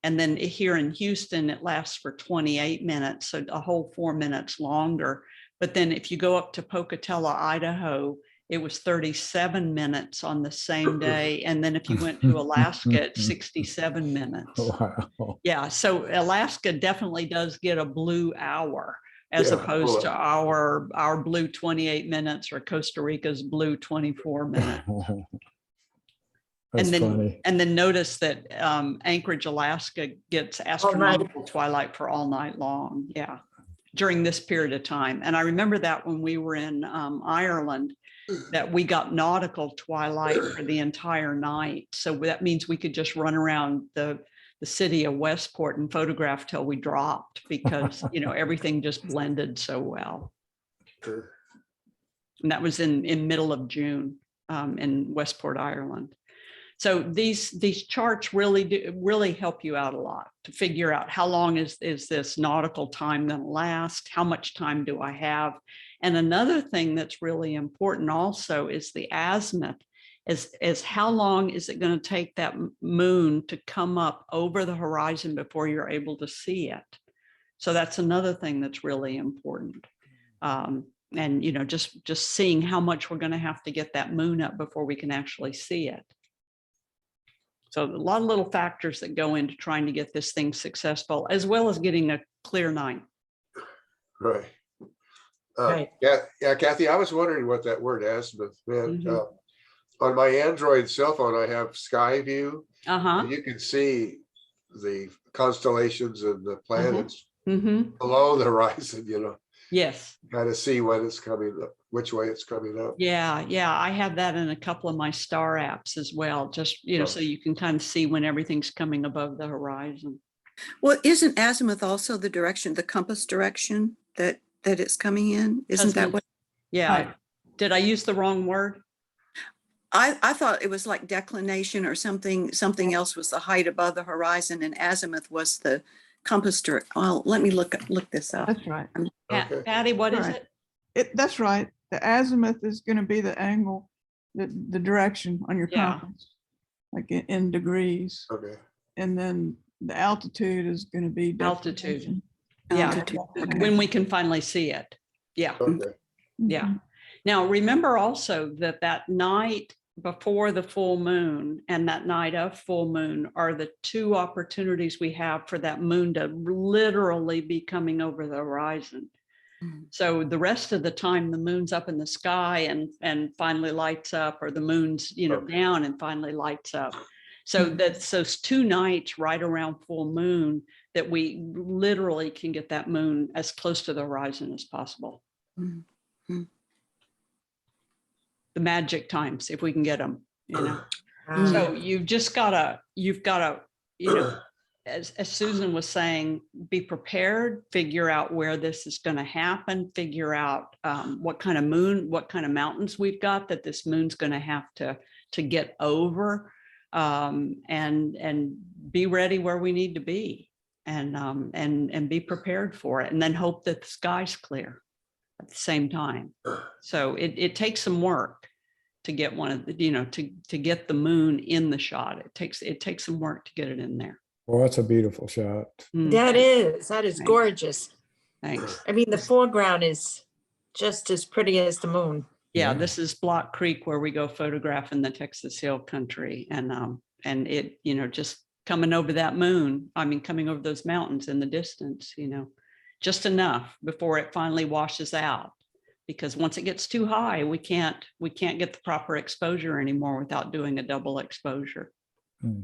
And then here in Houston, it lasts for 28 minutes, so a whole 4 minutes longer. But then if you go up to Pocatello, Idaho, it was 37 minutes on the same day. And then if you went to Alaska, it's 67 minutes. Wow. Yeah, so Alaska definitely does get a blue hour, as Yeah, opposed to well- our blue 28 minutes or Costa Rica's blue 24 minutes. That's And then, funny. and then notice that Anchorage, Alaska gets astronomical twilight for all night long. Yeah, during this period of time. And I remember that when we were in Ireland, that we got nautical twilight for the entire night. So that means we could just run around the city of Westport and photograph till we dropped because, you know, everything just blended so well. And that was in middle of June in Westport, Ireland. So these charts really help you out a lot to figure out how long is this nautical time going to last? How much time do I have? And another thing that's really important also is the azimuth. Is how long is it going to take that moon to come up over the horizon before you're able to see it? So that's another thing that's really important. And you know, just seeing how much we're going to have to get that moon up before we can actually see it. So a lot of little factors that go into trying to get this thing successful, as well as getting a clear night. Right. Right. Yeah, Kathy, I was wondering what that word azimuth meant. Mhm. On my Android cell phone, I have Sky View. Uh-huh. You can see the constellations and the planets Mm-hmm. below the horizon, you know, Yes. kind of see when it's coming up, which way it's coming up. Yeah. I have that in a couple of my star apps as well, just, you know, so you can kind of see when everything's coming above the horizon. Well, isn't azimuth also the direction, the compass direction that it's coming in? Isn't that what? Yeah. Right. Did I use the wrong word? I thought it was like declination or something else was the height above the horizon and azimuth was the compass direct. Well, let me look this up. That's right. Okay. Patty, what is Right. it? That's right. The azimuth is going to be the angle, the direction on your Yeah. compass, like in degrees. Okay. And then the altitude is going to be Altitude. declination. Yeah. Altitude, okay. When we can finally see it. Yeah. Okay. Yeah. Mhm. Now, remember also that night before the full moon and that night of full moon are the two opportunities we have for that moon to literally be coming over the horizon. Mhm. So the rest of the time, the moon's up in the sky and finally lights up, or the moon's, you know, Okay. down and finally lights up. So Mhm. that's those 2 nights right around full moon that we literally can get that moon as close to the horizon as possible. Mhm. Mhm. The magic times, if we can get them, you know. Ah, So you've gotta, you know, as Susan was saying, be prepared, figure out where this is going to happen, figure out what kind of moon, what kind of mountains we've got that this moon's going to have to get over, and be ready where we need to be, and be prepared for it, and then hope that the sky's clear at the same time. So it takes some work to get one of the, you know, to get the moon in the shot. It takes some work to get it in there. Well, that's a beautiful shot. Mm, that is Thanks. gorgeous. Thanks. I mean, the foreground is just as pretty as the moon. Yeah, Yeah. this is Block Creek where we go photograph in the Texas Hill Country, and it, you know, just coming over that moon. I mean, coming over those mountains in the distance, you know, just enough before it finally washes out. Because once it gets too high, we can't get the proper exposure anymore without doing a double exposure. Hmm.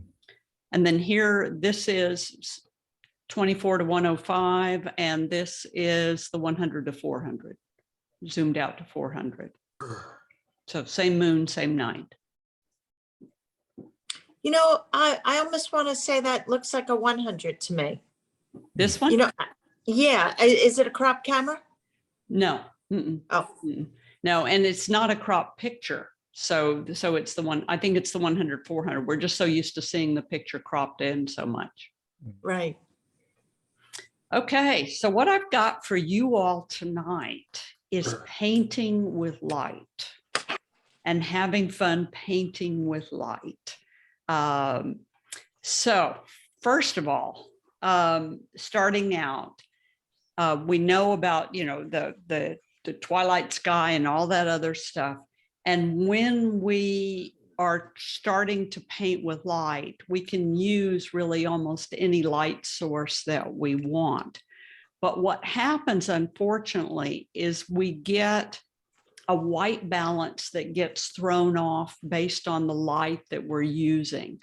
And then here, this is 24 to 105, and this is the 100 to 400, zoomed out to 400. So same moon, same night. You know, I almost want to say that looks like a 100 to me. This one? You know, yeah, is it a crop camera? No. Mm-mm. Oh, Mm-mm. No, and it's not a crop picture. So it's the one, I think it's the 100, 400. We're just so used to seeing the picture cropped in so much. right. Okay, so what I've got for you all tonight is painting with light and having fun painting with light. So first of all, starting out, we know about, you know, the twilight sky and all that other stuff. And when we are starting to paint with light, we can use really almost any light source that we want. But what happens, unfortunately, is we get a white balance that gets thrown off based on the light that we're using.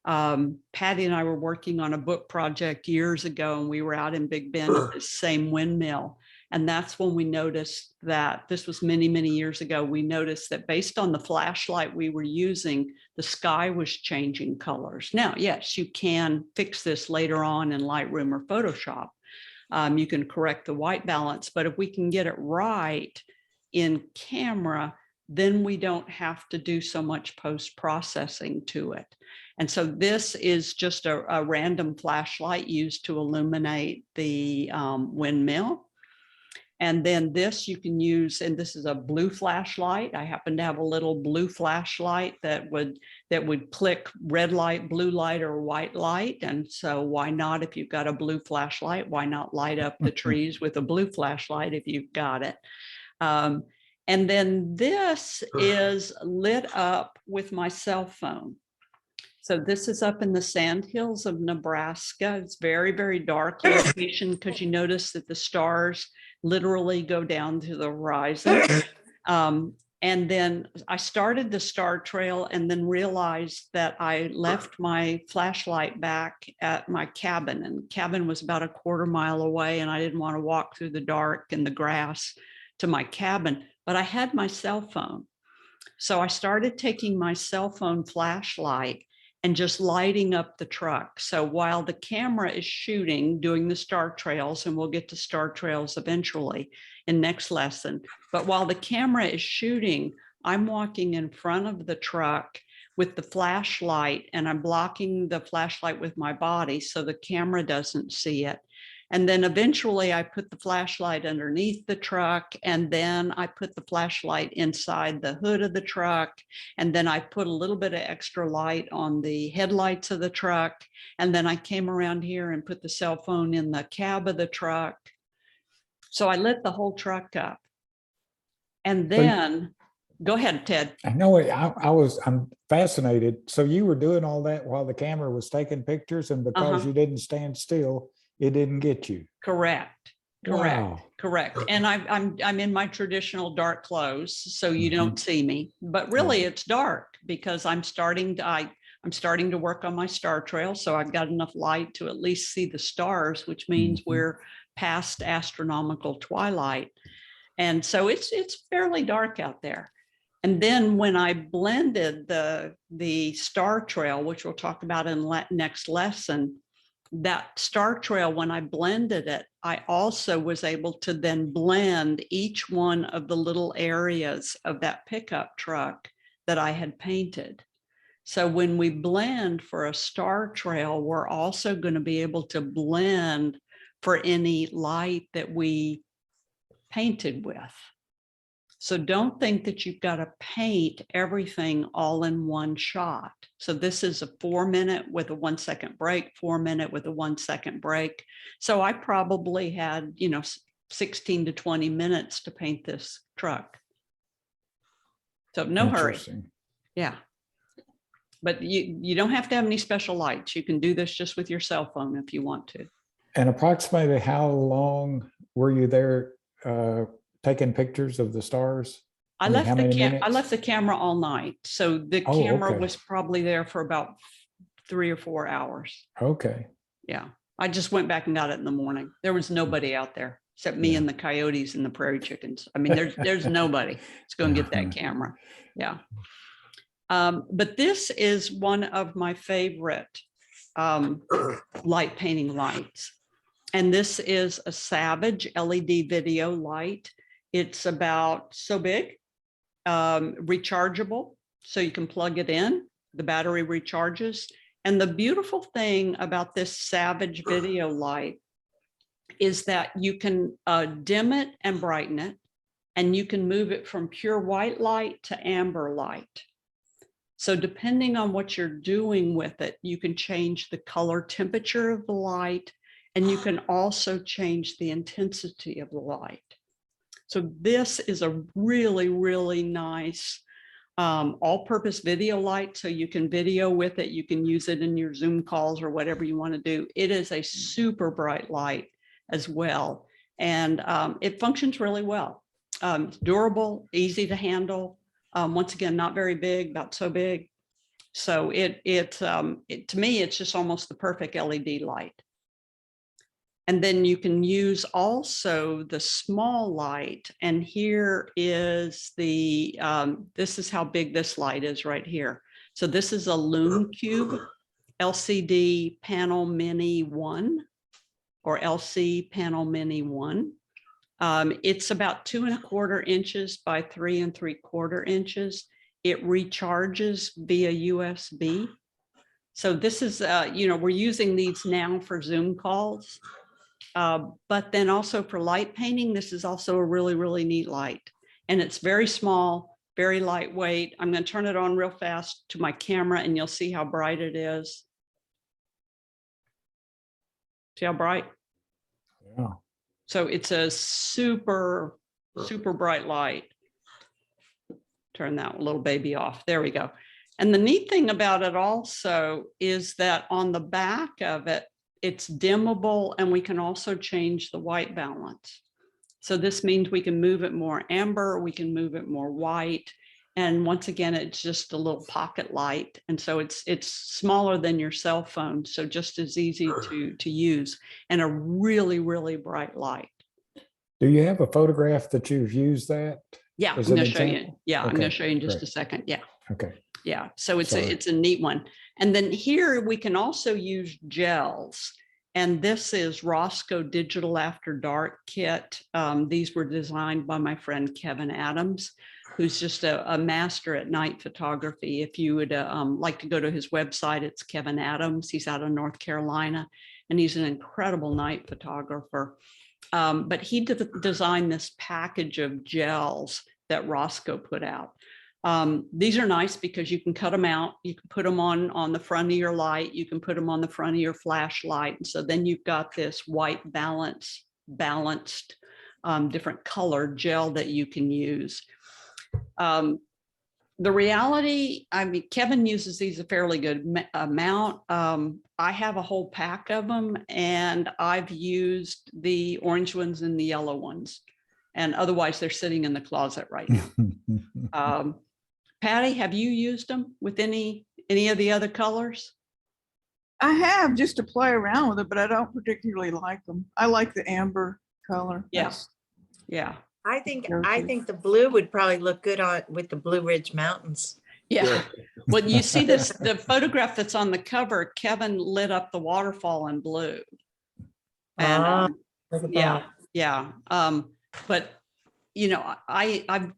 Patty and I were working on a book project years ago, and we were out in Big Bend at the same windmill. And that's when we noticed that, this was many, many years ago, we noticed that based on the flashlight we were using, the sky was changing colors. Now, yes, you can fix this later on in Lightroom or Photoshop. You can correct the white balance, but if we can get it right in camera, then we don't have to do so much post-processing to it. And so this is just a random flashlight used to illuminate the windmill. And then this you can use, and this is a blue flashlight. I happen to have a little blue flashlight that would click red light, blue light, or white light. And so why not, if you've got a blue flashlight, why not light up the trees with a blue flashlight if you've got it? And then this is lit up with my cell phone. So this is up in the Sandhills of Nebraska. It's very, very dark location because you notice that the stars literally go down to the horizon. And then I started the star trail and then realized that I left my flashlight back at my cabin, and the cabin was about a quarter mile away, and I didn't want to walk through the dark and the grass to my cabin, but I had my cell phone. So I started taking my cell phone flashlight and just lighting up the truck. So while the camera is shooting, doing the star trails, and we'll get to star trails eventually in next lesson, but while the camera is shooting, I'm walking in front of the truck with the flashlight, and I'm blocking the flashlight with my body so the camera doesn't see it. And then eventually I put the flashlight underneath the truck, and then I put the flashlight inside the hood of the truck. And then I put a little bit of extra light on the headlights of the truck. And then I came around here and put the cell phone in the cab of the truck. So I lit the whole truck up. And then, go ahead, Ted. I know I'm fascinated. So you were doing all that while the camera was taking pictures, and because you didn't stand still, it didn't get you. Correct. Wow. Correct. And I'm in my traditional dark clothes, so you don't see me. But really, it's dark because I'm starting to work on my star trail, so I've got enough light to at least see the stars, which means we're past astronomical twilight. And so it's fairly dark out there. And then when I blended the star trail, which we'll talk about in next lesson, that star trail, when I blended it, I also was able to then blend each one of the little areas of that pickup truck that I had painted. So when we blend for a star trail, we're also going to be able to blend for any light that we painted with. So don't think that you've got to paint everything all in one shot. So this is a 4-minute with a 1-second break, 4-minute with a 1-second break. So I probably had, 16 to 20 minutes to paint this truck. So no hurry. Interesting. Yeah. But you don't have to have any special lights. You can do this just with your cell phone if you want to. And approximately how long were you there taking pictures of the stars? I mean, how many minutes? left the camera all night. So the Oh, camera okay. was probably there for about 3 or 4 hours. Okay. Yeah. I just went back and got it in the morning. There was nobody out there except me Yeah. and the coyotes and the prairie chickens. I mean, there's nobody that's going to get that camera. Yeah. But this is one of my favorite light painting lights. And this is a Savage LED video light. It's about so big, rechargeable, so you can plug it in. The battery recharges. And the beautiful thing about this Savage video light is that you can dim it and brighten it, and you can move it from pure white light to amber light. So depending on what you're doing with it, you can change the color temperature of the light, and you can also change the intensity of the light. So this is a really, really nice all-purpose video light. So you can video with it. You can use it in your Zoom calls or whatever you want to do. It is a super bright light as well. And it functions really well. It's durable, easy to handle. Once again, not very big, about so big. So to me, it's just almost the perfect LED light. And then you can use also the small light. And here is the, this is how big this light is right here. So this is a Lume Cube LCD Panel Mini 1 or LC Panel Mini 1. It's about 2¼ inches by 3 3/4 inches. It recharges via USB. So this is, we're using these now for Zoom calls. But then also for light painting, this is also a really, really neat light. And it's very small, very lightweight. I'm going to turn it on real fast to my camera and you'll see how bright it is. See how bright? Yeah. So it's a super, super bright light. Turn that little baby off. There we go. And the neat thing about it also is that on the back of it, it's dimmable and we can also change the white balance. So this means we can move it more amber, we can move it more white. And once again, it's just a little pocket light. And so it's smaller than your cell phone. So just as easy to use and a really, really bright light. Do you have a photograph that you've used that? Yeah, I'm As an going to show you. example? Yeah, I'm going Okay, to show you in just great. a second. Yeah. Okay. Yeah, so it's Sorry. it's a neat one. And then here we can also use gels. And this is Roscoe Digital After Dark Kit. These were designed by my friend Kevin Adams, who's just a master at night photography. If you would like to go to his website, it's Kevin Adams. He's out of North Carolina, and he's an incredible night photographer. But he designed this package of gels that Roscoe put out. These are nice because you can cut them out. You can put them on the front of your light. You can put them on the front of your flashlight. And so then you've got this white balanced different color gel that you can use. The reality, I mean, Kevin uses these a fairly good amount. I have a whole pack of them and I've used the orange ones and the yellow ones. And otherwise they're sitting in the closet right now. Patty, have you used them with any of the other colors? I have just to play around with it, but I don't particularly like them. I like the amber color. Yeah. That's- Yeah. I think Okay. the blue would probably look good on with the Blue Ridge Mountains. Yeah. Well, you see this, the photograph that's on the cover, Kevin lit up the waterfall in blue. And Look at yeah, that. yeah. But you know, I've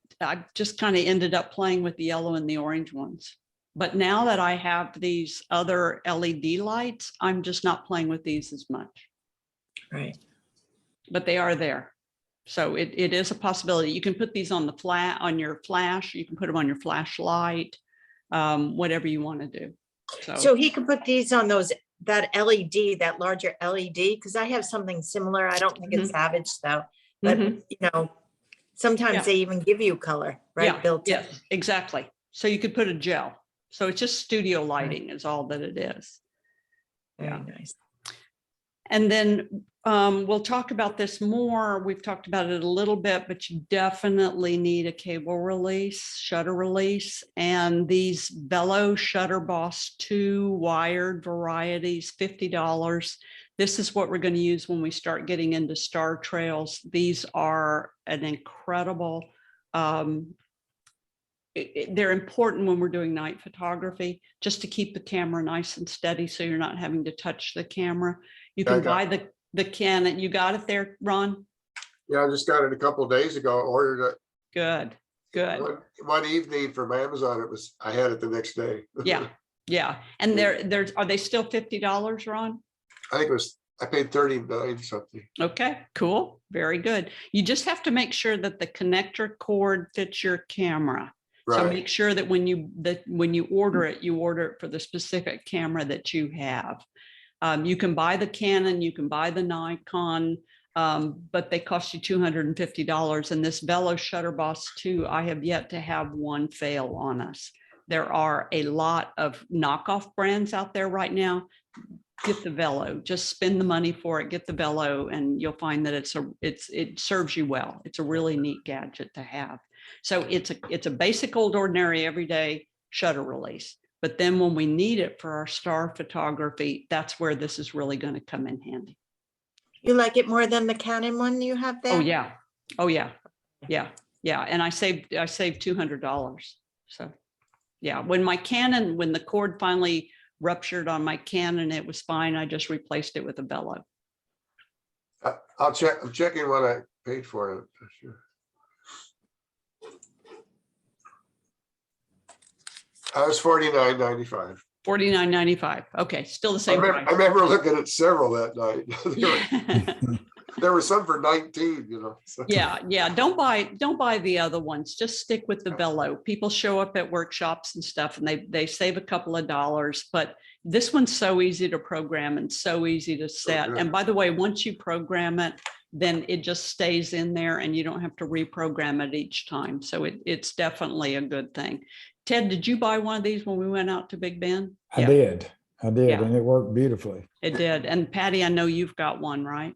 just kind of ended up playing with the yellow and the orange ones. But now that I have these other LED lights, I'm just not playing with these as much, Right. but they are there. So it is a possibility. You can put these on on your flash, you can put them on your flashlight, whatever you want to do. So he could put these on that LED, that larger LED, because I have something similar. I don't think it's Savage though, but Mhm. sometimes Yeah. they even give you color, right? Yeah, Built in. yes, exactly. So you could put a gel. So it's just studio lighting is all that it is. Very Yeah. nice. And then we'll talk about this more. We've talked about it a little bit, but you definitely need a cable release, shutter release, and these Velo Shutter Boss 2 wired varieties, $50. This is what we're going to use when we start getting into star trails. These are an incredible, they're important when we're doing night photography, just to keep the camera nice and steady so you're not having to touch the camera. You can buy the Canon. You got it there, Ron? Yeah, I just got it a couple of days ago, ordered Good, it good. one evening from Amazon. I had it the next day. Yeah, yeah. And are they still $50, Ron? I think I paid 39 something. Okay, cool. Very good. You just have to make sure that the connector cord fits your camera. So Right. make sure that when you order it for the specific camera that you have. You can buy the Canon, you can buy the Nikon, but they cost you $250. And this Velo Shutter Boss 2, I have yet to have one fail on us. There are a lot of knockoff brands out there right now. get the Velo. Just spend the money for it, get the Velo, and you'll find that it serves you well. It's a really neat gadget to have. So it's a basic old ordinary everyday shutter release. But then when we need it for our star photography, that's where this is really going to come in handy. You like it more than the Canon one you have there? Oh, yeah. Oh, yeah. Yeah. Yeah. And I saved $200. So yeah, when the cord finally ruptured on my Canon, it was fine. I just replaced it with a Velo. I'll check. I'm checking what I paid for it. For sure. I was $49.95. $49.95. Okay, still the I same remember, I price. remember looking at several that night. There were some for 19, you know. So. Yeah, yeah. Don't buy the other ones. Just stick with the Velo. People show up at workshops and stuff, and they save a couple of dollars. But this one's so easy to program and so easy to set. good. And by the way, once you program it, then it just stays in there, and you don't have to reprogram it each time. So it's definitely a good thing. Ted, did you buy one of these when we went out to Big Bend? I Yeah, did, Yeah. and it worked beautifully. it did. And Patty, I know you've got one, right?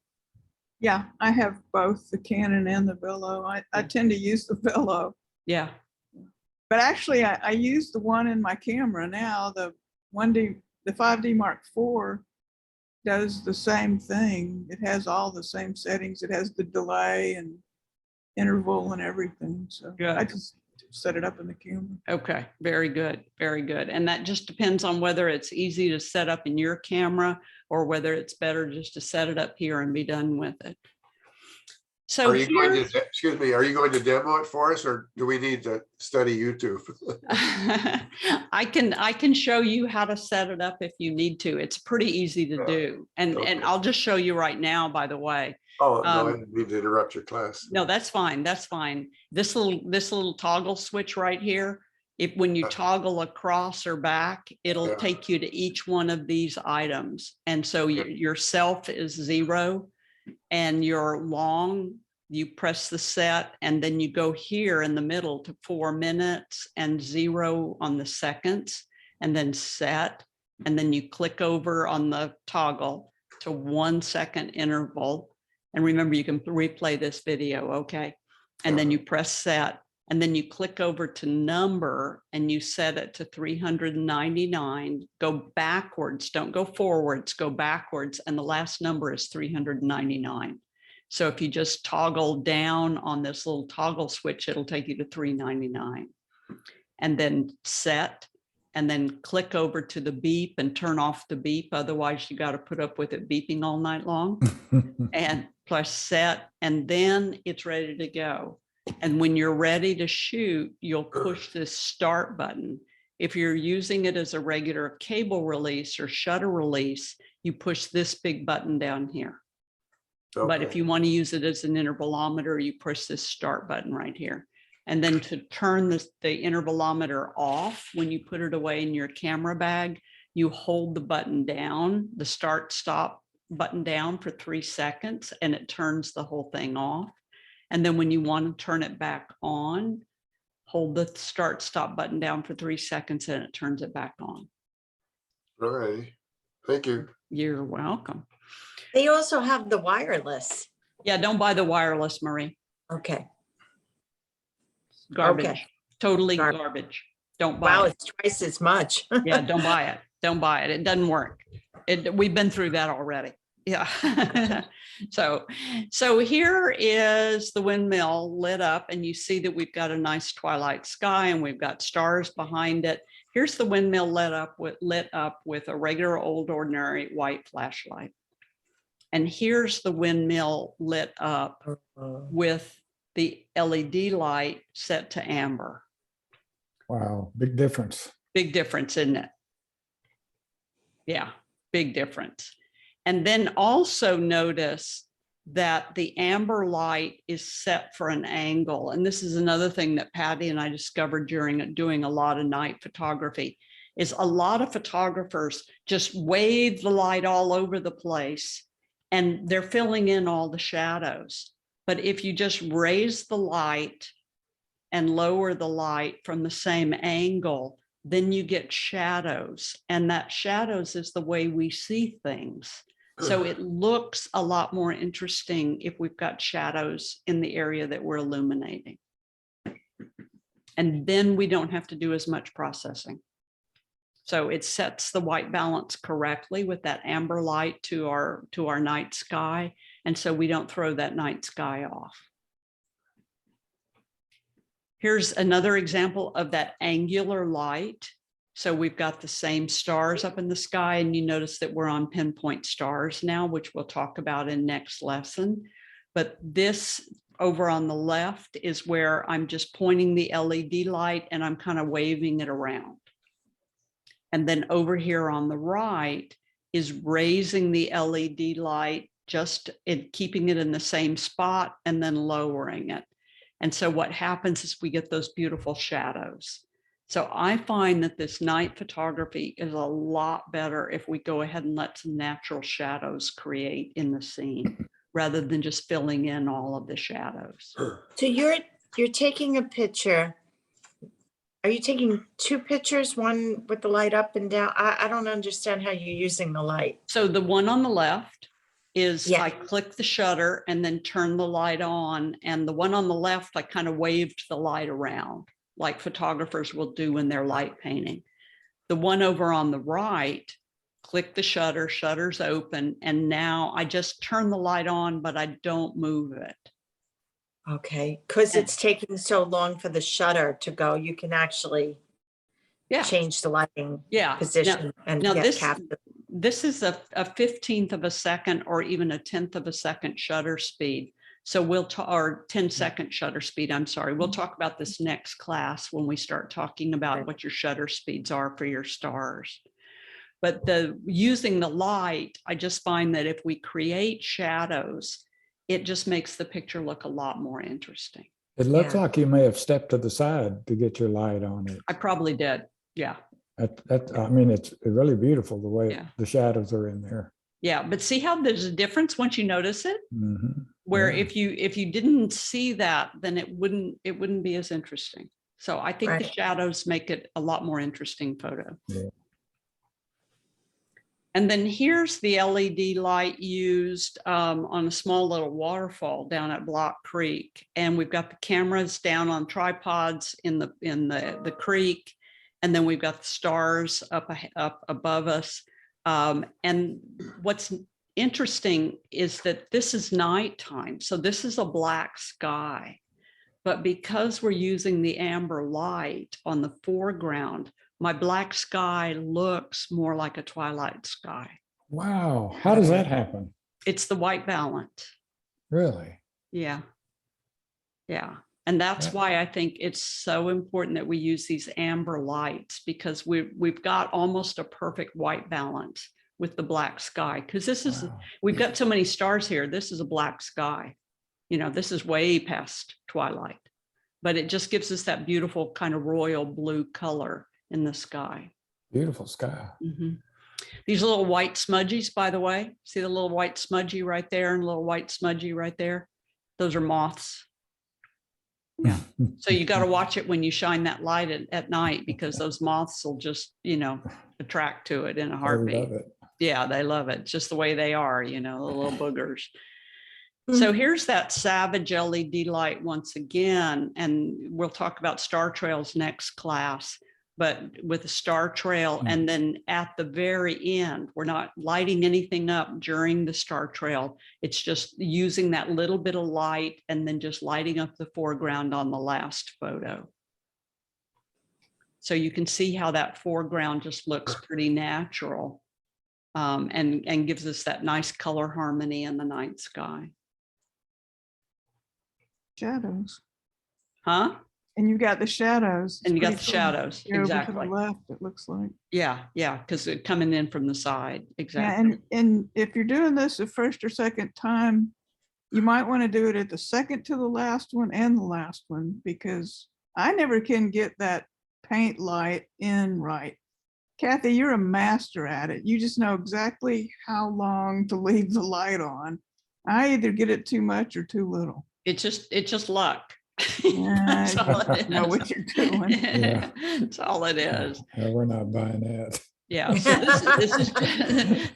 Yeah, I have both the Canon and the Velo. I tend to use the Velo, Yeah. but actually I use the one in my camera now. The 5D Mark IV does the same thing. It has all the same settings. It has the delay and interval and everything. So Good. I just set it up in the camera. Okay, very good, very good. And that just depends on whether it's easy to set up in your camera or whether it's better just to set it up here and be done with it. So Are you going here- to, excuse me, are you going to demo it for us, or do we need to study YouTube? I can show you how to set it up if you need to. It's pretty easy to Yeah, do. And okay. I'll just show you right now, by the way. Oh, no, I didn't mean to interrupt your class. No, that's fine. That's fine. This little toggle switch right here, when you toggle across or back, it'll Yeah. take you to each one of these items. And so your self is 0 and your long, you press the set, and then you go here in the middle to 4 minutes and 0 on the seconds, and then set. And then you click over on the toggle to 1 second interval. And remember, you can replay this video, okay? And then you press set, and then you click over to number, and you set it to 399. Go backwards, don't go forwards, go backwards. And the last number is 399. So if you just toggle down on this little toggle switch, it'll take you to 399. And then set, and then click over to the beep and turn off the beep. Otherwise, you got to put up with it beeping all night long. And plus set, and then it's ready to go. And when you're ready to shoot, you'll push this start button. If you're using it as a regular cable release or shutter release, you push this big button down here. But if Okay. you want to use it as an intervalometer, you push this start button right here. And then to turn the intervalometer off, when you put it away in your camera bag, you hold the button down, the start stop button down for 3 seconds, and it turns the whole thing off. And then when you want to turn it back on, hold the start stop button down for 3 seconds, and it turns it back on. All righty. Thank you. You're welcome. They also have the wireless. Yeah, don't buy the wireless, Marie. Okay. Garbage. Totally Gar- garbage. Don't buy Wow, it. it's twice as much. Yeah, don't buy it. Don't buy it. It doesn't work. We've been through that already. Yeah. So here is the windmill lit up, and you see that we've got a nice twilight sky and we've got stars behind it. Here's the windmill lit up with a regular old ordinary white flashlight. And here's the windmill lit up with the LED light set to amber. Wow, big difference. Big difference, isn't it? Yeah, big difference. And then also notice that the amber light is set for an angle. And this is another thing that Patty and I discovered during doing a lot of night photography, is a lot of photographers just wave the light all over the place and they're filling in all the shadows. But if you just raise the light and lower the light from the same angle, then you get shadows, and that shadows is the way we see things. So it looks a lot more interesting if we've got shadows in the area that we're illuminating. And then we don't have to do as much processing. So it sets the white balance correctly with that amber light to our night sky. And so we don't throw that night sky off. Here's another example of that angular light. So we've got the same stars up in the sky, and you notice that we're on pinpoint stars now, which we'll talk about in next lesson. But this over on the left is where I'm just pointing the LED light and I'm kind of waving it around. And then over here on the right is raising the LED light, just keeping it in the same spot and then lowering it. And so what happens is we get those beautiful shadows. So I find that this night photography is a lot better if we go ahead and let some natural shadows create in the scene, rather than just filling in all of the shadows. So you're taking a picture. Are you taking two pictures, one with the light up and down? I don't understand how you're using the light. So the one on the left is Yeah. I click the shutter and then turn the light on. And the one on the left, I kind of waved the light around like photographers will do when they're light painting. The one over on the right, click the shutter, shutter's open. And now I just turn the light on, but I don't move it. Okay, because it's taking so long for the shutter to go, you can actually Yeah. change the lighting Yeah. position and Now get this, capture. this is a 15th of a second or even a 10th of a second shutter speed. So we'll talk, or 10-second shutter speed, I'm sorry. We'll talk about this next class when we start talking about what your shutter speeds are for your stars. But using the light, I just find that if we create shadows, it just makes the picture look a lot more interesting. It looks Yeah. like you may have stepped to the side to get your light on it. I probably did. Yeah. I mean, it's really beautiful the way Yeah. the shadows are in there. Yeah. But see how there's a difference once you notice it? Mhm. Where Yeah. if you didn't see that, then it wouldn't be as interesting. So I think the Right. shadows make it a lot more interesting photo. Yeah. And then here's the LED light used on a small little waterfall down at Block Creek. And we've got the cameras down on tripods in the creek. And then we've got the stars up above us. And what's interesting is that this is nighttime. So this is a black sky. But because we're using the amber light on the foreground, my black sky looks more like a twilight sky. Wow. How does that happen? It's the white balance. Really? Yeah. Yeah. And that's Yeah. why I think it's so important that we use these amber lights, because we've got almost a perfect white balance with the black sky. Because this is, Wow. we've got so many stars here. This is a black sky. You know, this is way past twilight, but it just gives us that beautiful kind of royal blue color in the sky. Beautiful sky. Mhm. These little white smudgies, by the way, see the little white smudgy right there and little white smudgy right there? Those are moths. Yeah. So you got to watch it when you shine that light at night, because those moths will just, you know, attract to it in a I heartbeat. love it. Yeah, they love it. Just the way they are, you know, the little boogers. So here's that Savage LED light once again, and we'll talk about star trails next class, but with a star trail. And then at the very end, we're not lighting anything up during the star trail. It's just using that little bit of light and then just lighting up the foreground on the last photo. So you can see how that foreground just looks pretty natural, and gives us that nice color harmony in the night sky. Shadows. Huh? And you've got the shadows. And you got the It's pretty cool. shadows, You're over to the exactly. left, it looks like. Yeah, yeah, because they're coming in from the side, Yeah, exactly. and if you're doing this the first or second time, you might want to do it at the second to the last one and the last one, because I never can get that paint light in right. Kathy, you're a master at it. You just know exactly how long to leave the light on. I either get it too much or too little. It's just luck. That's all it Know is. what you're doing. Yeah. That's all it is. Yeah, we're not buying that. Yeah, so this is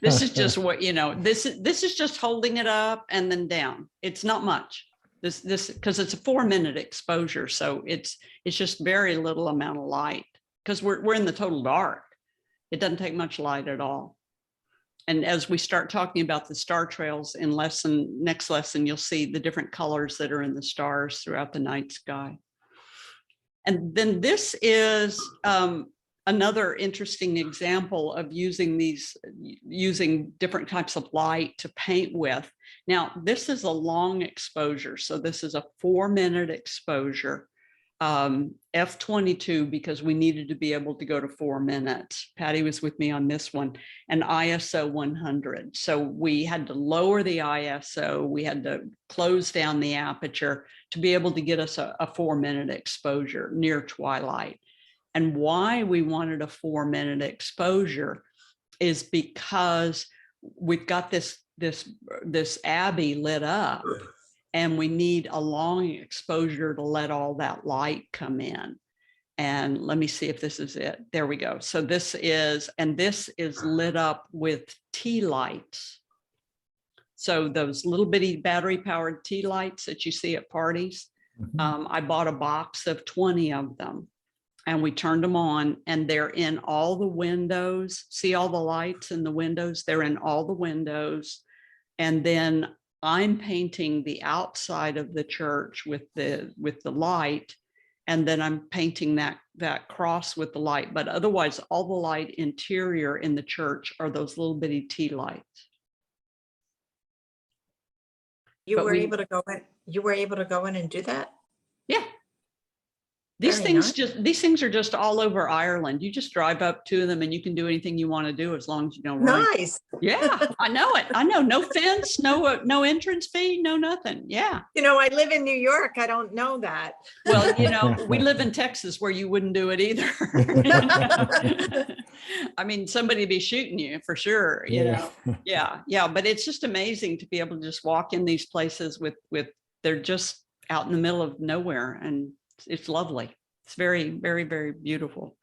this is just what, you know, this is just holding it up and then down. It's not much. This because it's a 4-minute exposure, so it's just very little amount of light because we're in the total dark. It doesn't take much light at all. And as we start talking about the star trails in next lesson, you'll see the different colors that are in the stars throughout the night sky. And then this is another interesting example of using different types of light to paint with. Now, this is a long exposure. So this is a 4-minute exposure, f/22, because we needed to be able to go to 4 minutes. Patty was with me on this one, and ISO 100. So we had to lower the ISO. We had to close down the aperture to be able to get us a 4-minute exposure near twilight. And why we wanted a 4-minute exposure is because we've got this abbey lit up, and we need a long exposure to let all that light come in. And let me see if this is it. There we go. So this is lit up with tea lights. So those little bitty battery powered tea lights that you see at parties, I bought a box of 20 of them. And we turned them on, and they're in all the windows. See all the lights in the windows? They're in all the windows. And then I'm painting the outside of the church with the light. And then I'm painting that cross with the light. But otherwise, all the light interior in the church are those little bitty tea lights. You But were we- able to go in, you were able to go in and do that? Yeah. These Very these things are just all over Ireland. You just drive up to them and you can do anything you want to do as long as you know right. Nice. Yeah, I know it. I know. No fence, no entrance fee, no nothing. Yeah. You know, I live in New York. I don't know that. Well, you know, we live in Texas where you wouldn't do it either. I mean, somebody would be shooting you for sure, you know. Yeah. But it's just amazing to be able to just walk in these places with they're just out in the middle of nowhere, and it's lovely. It's very, very, very beautiful.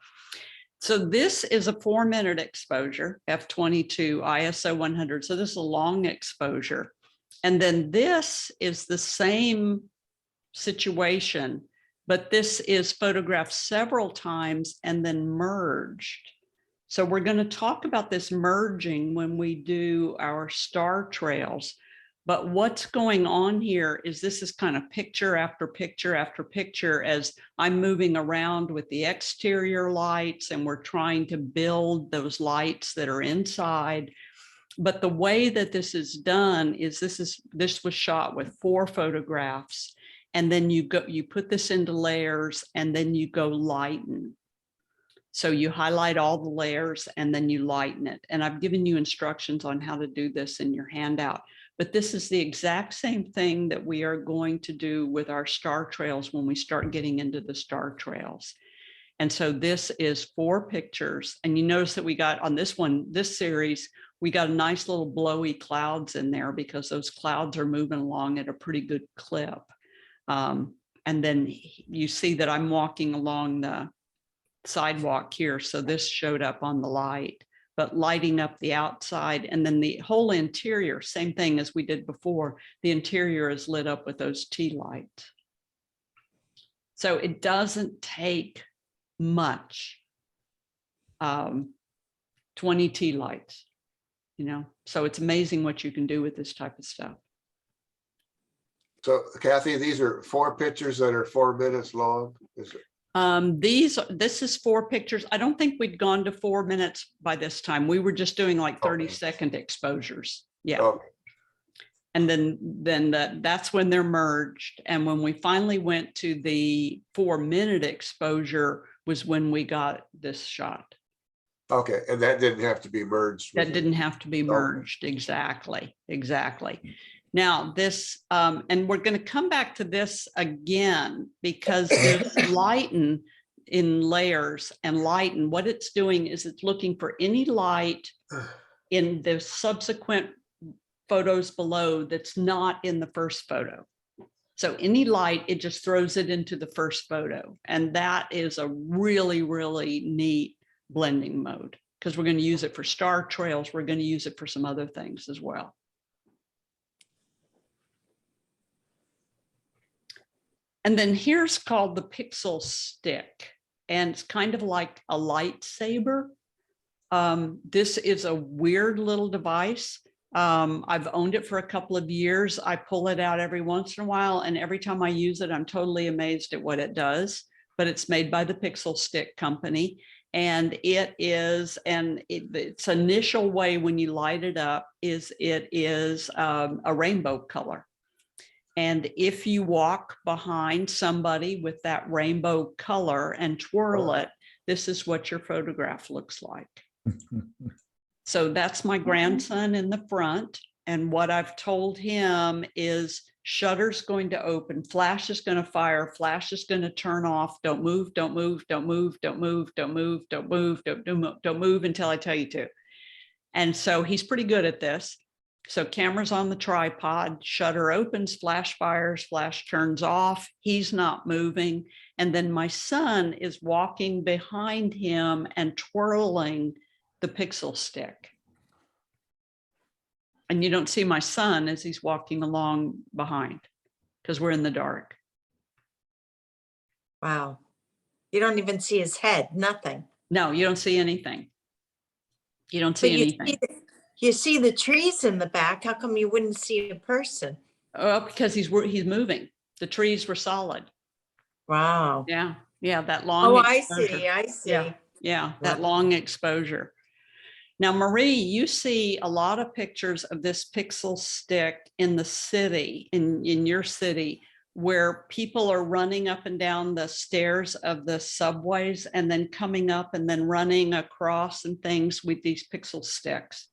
So this is a 4-minute exposure, f/22, ISO 100. So this is a long exposure. And then this is the same situation, but this is photographed several times and then merged. So we're going to talk about this merging when we do our star trails. But what's going on here is this is kind of picture after picture after picture as I'm moving around with the exterior lights, and we're trying to build those lights that are inside. But the way that this is done is this was shot with 4 photographs, and then you put this into layers, and then you go lighten. So you highlight all the layers and then you lighten it. And I've given you instructions on how to do this in your handout. But this is the exact same thing that we are going to do with our star trails when we start getting into the star trails. And so this is 4 pictures. And you notice that we got on this one, this series, we got a nice little blowy clouds in there because those clouds are moving along at a pretty good clip. And then you see that I'm walking along the sidewalk here. So this showed up on the light, but lighting up the outside, and then the whole interior, same thing as we did before. The interior is lit up with those tea lights. So it doesn't take much. 20 tea lights, you know, so it's amazing what you can do with this type of stuff. So Kathy, these are 4 pictures that are 4 minutes long. Is it? This is 4 pictures. I don't think we'd gone to 4 minutes by this time. We were just doing like 30-second exposures. Yeah. Okay. And then that's when they're merged. And when we finally went to the 4-minute exposure was when we got this shot. Okay, and that didn't have to be merged. with That it. didn't have to be merged. Exactly. Now this, and we're going to come back to this again because there's lighten in layers, and lighten, what it's doing is it's looking for any light in the subsequent photos below that's not in the first photo. So any light, it just throws it into the first photo. And that is a really, really neat blending mode because we're going to use it for star trails. We're going to use it for some other things as well. And then here's called the Pixel Stick. And it's kind of like a lightsaber. This is a weird little device. I've owned it for a couple of years. I pull it out every once in a while, and every time I use it, I'm totally amazed at what it does. But it's made by the Pixel Stick company, and it is, and its initial way when you light it up is it is a rainbow color. And if you walk behind somebody with that rainbow color and twirl it, this is what your photograph looks like. So that's my grandson in the front. And what I've told him is shutter's going to open, flash is going to fire, flash is going to turn off. Don't move, don't move, don't move, don't move, don't move, don't move, don't move until I tell you to. And so he's pretty good at this. So camera's on the tripod, shutter opens, flash fires, flash turns off. He's not moving. And then my son is walking behind him and twirling the Pixel Stick. And you don't see my son as he's walking along behind because we're in the dark. Wow. You don't even see his head, nothing. No, you don't see anything. You don't But see anything. you see the trees in the back. How come you wouldn't see a person? Oh, because he's moving. The trees were solid. Wow. Yeah. Yeah. That long. Oh, I exposure. see. I see. Yeah. Yeah. That long exposure. Now, Marie, you see a lot of pictures of this Pixel Stick in the city, in your city, where people are running up and down the stairs of the subways and then coming up and then running across and things with these Pixel Sticks.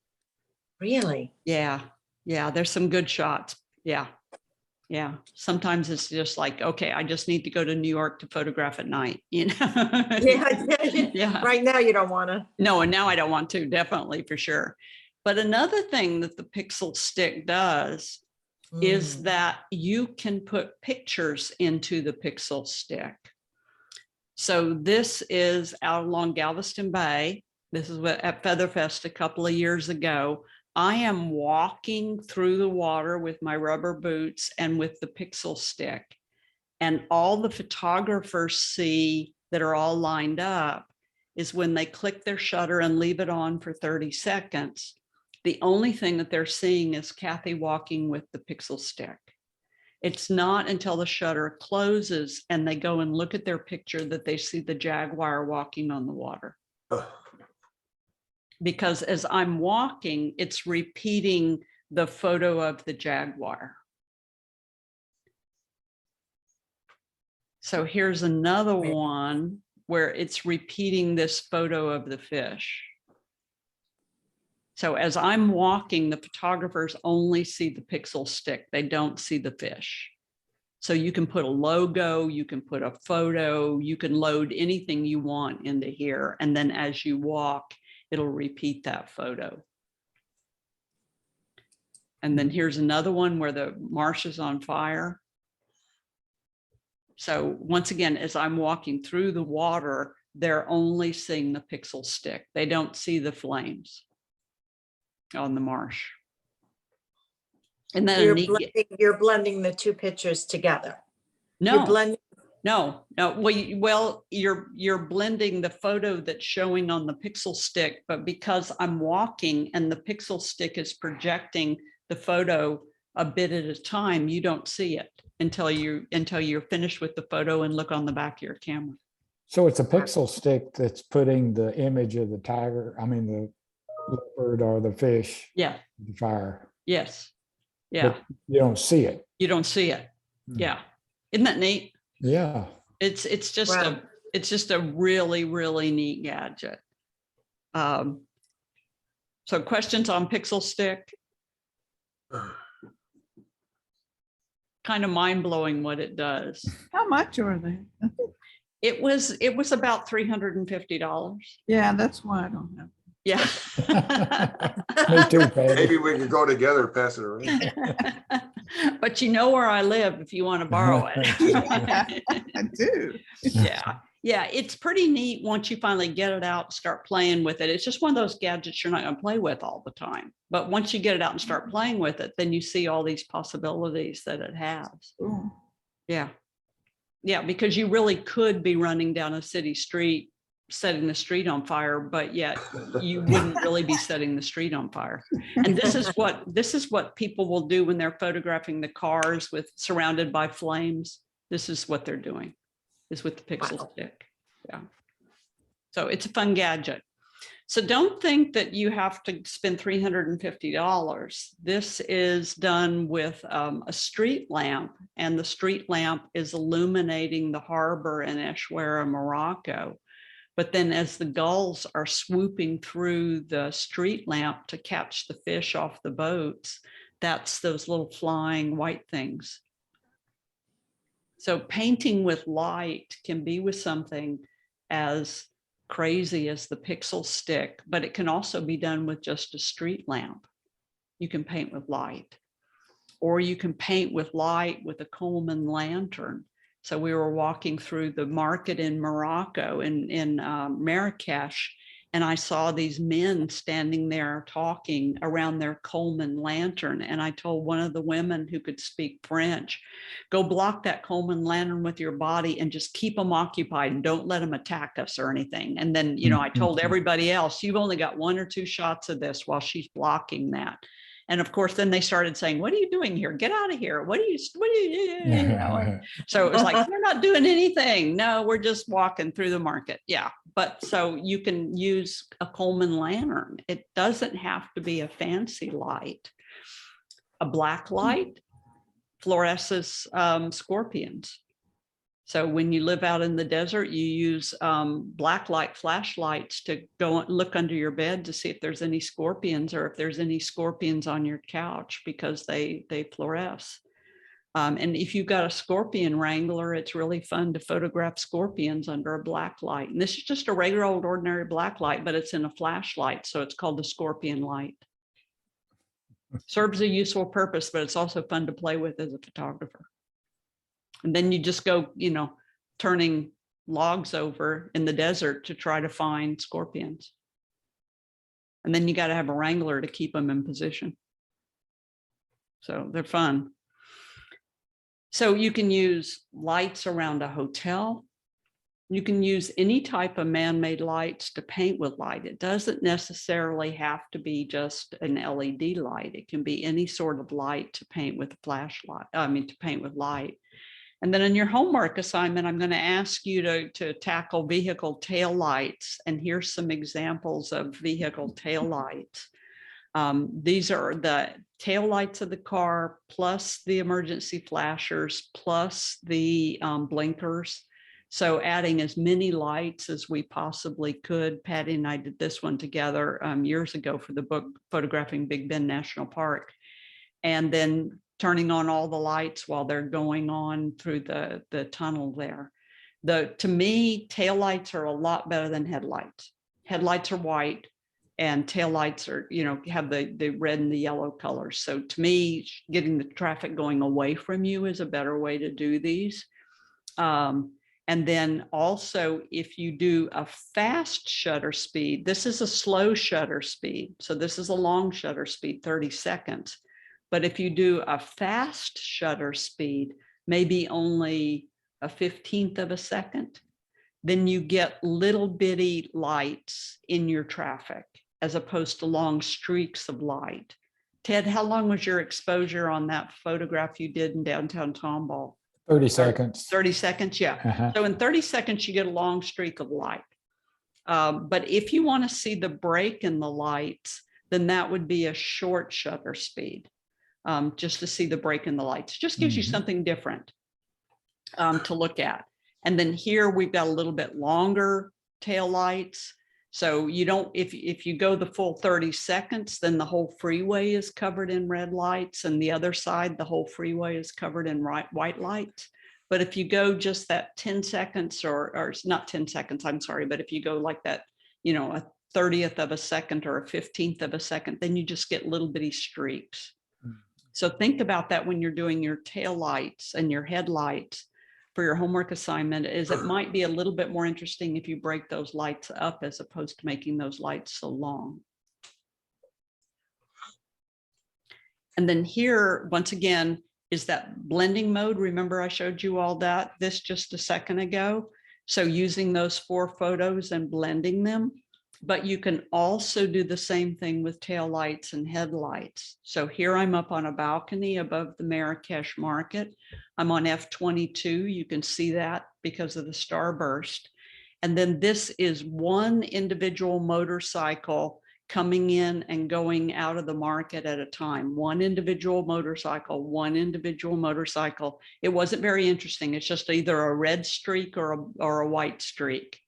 Really? Yeah. Yeah. There's some good shots. Yeah. Yeah. Sometimes it's just like, okay, I just need to go to New York to photograph at night, you know? Yeah. Yeah. Right now you don't want to. No, and now I don't want to, definitely, for sure. But another thing that the Pixel Stick does is that you can put pictures into the Pixel Stick. So this is out along Galveston Bay. This is what at Featherfest a couple of years ago. I am walking through the water with my rubber boots and with the Pixel Stick. And all the photographers see that are all lined up is when they click their shutter and leave it on for 30 seconds. The only thing that they're seeing is Kathy walking with the Pixel Stick. It's not until the shutter closes and they go and look at their picture that they see the jaguar walking on the water. Because as I'm walking, it's repeating the photo of the jaguar. So here's another one where it's repeating this photo of the fish. So as I'm walking, the photographers only see the Pixel Stick. They don't see the fish. So you can put a logo, you can put a photo, you can load anything you want into here. And then as you walk, it'll repeat that photo. And then here's another one where the marsh is on fire. So once again, as I'm walking through the water, they're only seeing the Pixel Stick. They don't see the flames on the marsh. And then You're blending the two pictures together. no, You're blending. no. Well, you're blending the photo that's showing on the Pixel Stick, but because I'm walking and the Pixel Stick is projecting the photo a bit at a time, you don't see it until you're finished with the photo and look on the back of your camera. So it's a Pixel Stick that's putting the image of the tiger, I mean, the leopard or the fish, Yeah. the fire. Yes. Yeah. But you don't see it. You don't see it. Hmm. Yeah. Isn't that neat? Yeah. It's just Wow. it's just a really, really neat gadget. So questions on Pixel Stick? Kind of mind-blowing what it does. How much are they? It was about $350. Yeah, that's why I don't have. Yeah. Me too, Patty. Maybe we could go together, pass it around. But you know where I live if you want to borrow it. I do. Yeah, yeah, it's pretty neat once you finally get it out, start playing with it. It's just one of those gadgets you're not going to play with all the time. But once you get it out and start playing with it, then you see all these possibilities that it has. Cool. Yeah. Yeah, because you really could be running down a city street, setting the street on fire, but yet you wouldn't really be setting the street on fire. And this is what people will do when they're photographing the cars with surrounded by flames. This is what they're doing, is with the pixel Wow. stick. Yeah. So it's a fun gadget. So don't think that you have to spend $350. This is done with a street lamp, and the street lamp is illuminating the harbor in Eshwara, Morocco. But then as the gulls are swooping through the street lamp to catch the fish off the boats, that's those little flying white things. So painting with light can be with something as crazy as the pixel stick, but it can also be done with just a street lamp. You can paint with light, or you can paint with light with a Coleman lantern. So we were walking through the market in Morocco, in Marrakesh, and I saw these men standing there talking around their Coleman lantern. And I told one of the women who could speak French, go block that Coleman lantern with your body and just keep them occupied and don't let them attack us or anything. And then, you know, I told everybody else, you've only got 1 or 2 shots of this while she's blocking that. And of course, then they started saying, what are you doing here? Get out of here. What are you you know? So it was like, we're not doing anything. No, we're just walking through the market. Yeah. But so you can use a Coleman lantern. It doesn't have to be a fancy light. A black light fluoresces scorpions. So when you live out in the desert, you use black light flashlights to go look under your bed to see if there's any scorpions or if there's any scorpions on your couch, because they fluoresce. And if you've got a scorpion wrangler, it's really fun to photograph scorpions under a black light. And this is just a regular old ordinary black light, but it's in a flashlight. So it's called the scorpion light. Serves a useful purpose, but it's also fun to play with as a photographer. And then you just go, you know, turning logs over in the desert to try to find scorpions. And then you got to have a wrangler to keep them in position. So they're fun. So you can use lights around a hotel. You can use any type of man-made lights to paint with light. It doesn't necessarily have to be just an LED light. It can be any sort of light to paint with a flashlight, to paint with light. And then in your homework assignment, I'm going to ask you to tackle vehicle tail lights. And here's some examples of vehicle tail lights. These are the tail lights of the car, plus the emergency flashers, plus the blinkers. So adding as many lights as we possibly could. Patty and I did this one together years ago for the book, Photographing Big Bend National Park. And then turning on all the lights while they're going on through the tunnel there. To me, taillights are a lot better than headlights. Headlights are white and taillights are, you know, have the red and the yellow colors. So to me, getting the traffic going away from you is a better way to do these. And then also, if you do a fast shutter speed, this is a slow shutter speed. So this is a long shutter speed, 30 seconds. But if you do a fast shutter speed, maybe only a 15th of a second, then you get little bitty lights in your traffic as opposed to long streaks of light. Ted, how long was your exposure on that photograph you did in downtown Tomball? 30 seconds. 30 seconds, yeah. Uh-huh. So in 30 seconds, you get a long streak of light. But if you want to see the break in the lights, then that would be a short shutter speed. Just to see the break in the lights. Just gives you something different to look at. And then here we've got a little bit longer tail lights. So you don't, if you go the full 30 seconds, then the whole freeway is covered in red lights, and the other side, the whole freeway is covered in white lights. But if you go just that 10 seconds or not 10 seconds, I'm sorry, but if you go like that, you know, a 30th of a second or a 15th of a second, then you just get little bitty streaks. So think about that when you're doing your tail lights and your headlights for your homework assignment, is it might be a little bit more interesting if you break those lights up as opposed to making those lights so long. And then here, once again, is that blending mode. Remember I showed you all that this just a second ago. So using those 4 photos and blending them, but you can also do the same thing with tail lights and headlights. So here I'm up on a balcony above the Marrakesh market. I'm on F22. You can see that because of the starburst. And then this is one individual motorcycle coming in and going out of the market at a time. One individual motorcycle, one individual motorcycle. It wasn't very interesting. It's just either a red streak or a white streak.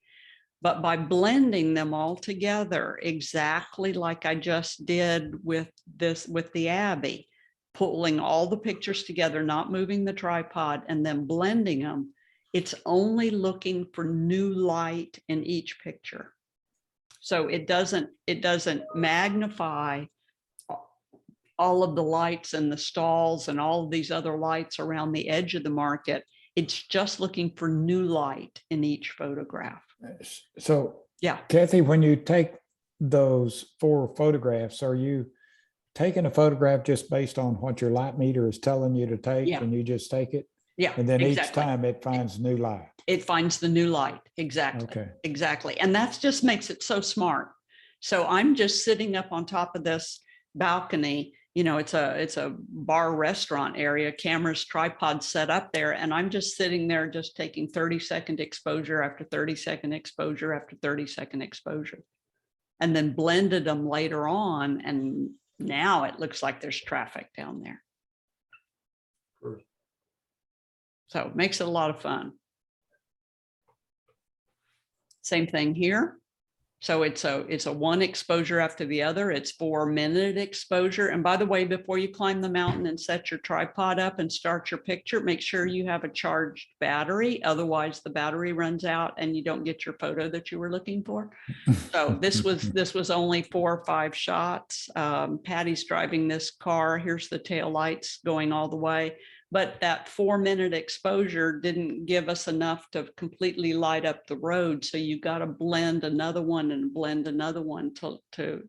But by blending them all together, exactly like I just did with the Abbey, pulling all the pictures together, not moving the tripod, and then blending them, it's only looking for new light in each picture. So it doesn't magnify all of the lights and the stalls and all of these other lights around the edge of the market. It's just looking for new light in each photograph. So Yeah. Kathy, when you take those 4 photographs, are you taking a photograph just based on what your light meter is telling you to take, Yeah. and you just take it? Yeah. And then each exactly. time it finds new light. It finds the new light. Exactly. Okay. Exactly. And that just makes it so smart. So I'm just sitting up on top of this balcony. You know, it's a bar restaurant area, cameras, tripods set up there. And I'm just sitting there just taking 30-second exposure after 30-second exposure after 30-second exposure. And then blended them later on. And now it looks like there's traffic down there. So it makes it a lot of fun. Same thing here. So it's a one exposure after the other. It's 4-minute exposure. And by the way, before you climb the mountain and set your tripod up and start your picture, make sure you have a charged battery. Otherwise the battery runs out and you don't get your photo that you were looking for. So this was only 4 or 5 shots. Patty's driving this car. Here's the tail lights going all the way. But that 4-minute exposure didn't give us enough to completely light up the road. So you got to blend another one and blend another one to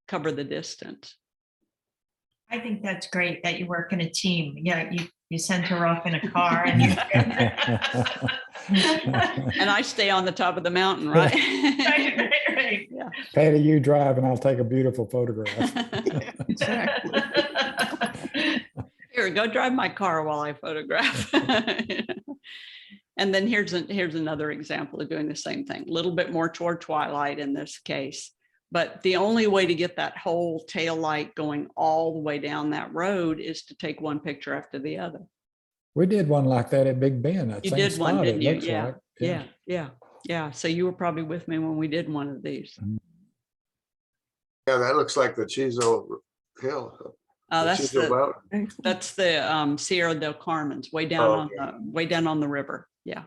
cover the distance. I think that's great that you work in a team. Yeah, you sent her off in a car and you. And I stay on the top of the mountain, right? Right. Yeah. Patty, you drive and I'll take a beautiful photograph. Exactly. Here, go drive my car while I photograph. And then here's another example of doing the same thing, a little bit more toward twilight in this case. But the only way to get that whole tail light going all the way down that road is to take one picture after the other. We did one like that at Big Bend. You did one, didn't you? Yeah. Like. Yeah. So you were probably with me when we did one of these. Yeah, that looks like the Chizo Hill. Oh, The that's Chizo Mountain. that's the Sierra del Carmen's way down way down on the river. Yeah.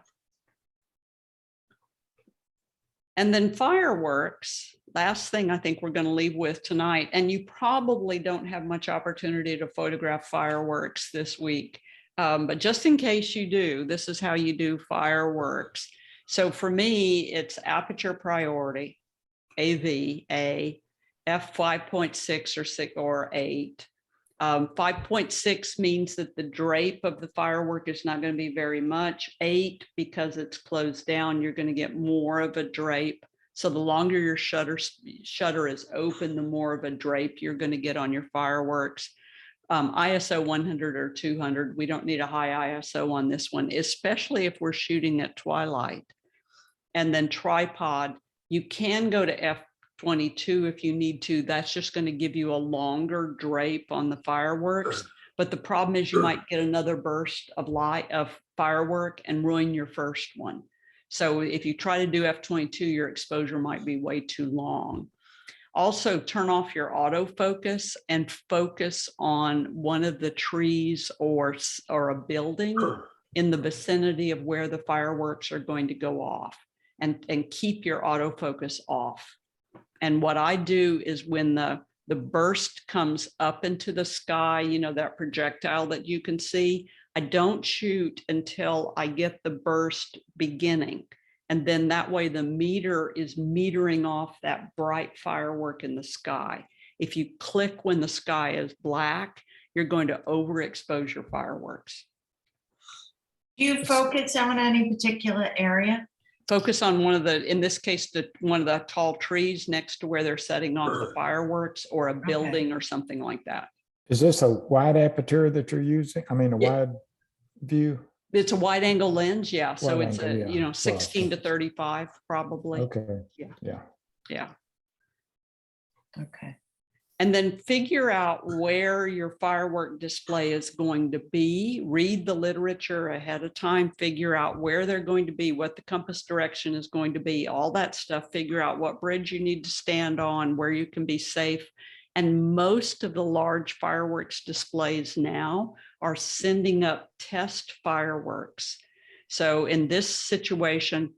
And then fireworks, last thing I think we're going to leave with tonight, and you probably don't have much opportunity to photograph fireworks this week, but just in case you do, this is how you do fireworks. So for me, it's aperture priority, AV, f5.6 or 6 or 8. 5.6 means that the drape of the firework is not going to be very much. 8, because it's closed down, you're going to get more of a drape. So the longer your shutter is open, the more of a drape you're going to get on your fireworks. ISO 100 or 200, we don't need a high ISO on this one, especially if we're shooting at twilight. And then tripod, you can go to F22 if you need to. That's just going to give you a longer drape on the fireworks. But the problem is you might get another burst of light of firework and ruin your first one. So if you try to do F22, your exposure might be way too long. Also, turn off your autofocus and focus on one of the trees or a building in the vicinity of where the fireworks are going to go off, and keep your autofocus off. And what I do is when the the burst comes up into the sky, you know, that projectile that you can see. I don't shoot until I get the burst beginning. And then that way the meter is metering off that bright firework in the sky. If you click when the sky is black, you're going to overexpose your fireworks. Do you focus on any particular area? Focus on one of the, in this case, one of the tall trees next to where they're setting off the fireworks, or a building or something like that. Is this a wide aperture that you're using? I mean, a Yeah. wide view? It's a wide angle lens, yeah. So Wide it's angle, a, yeah. you know, Right. 16 to 35 probably. Okay. Yeah. Yeah. Yeah. Okay. And then figure out where your firework display is going to be. Read the literature ahead of time, figure out where they're going to be, what the compass direction is going to be, all that stuff. Figure out what bridge you need to stand on, where you can be safe. And most of the large fireworks displays now are sending up test fireworks. So in this situation,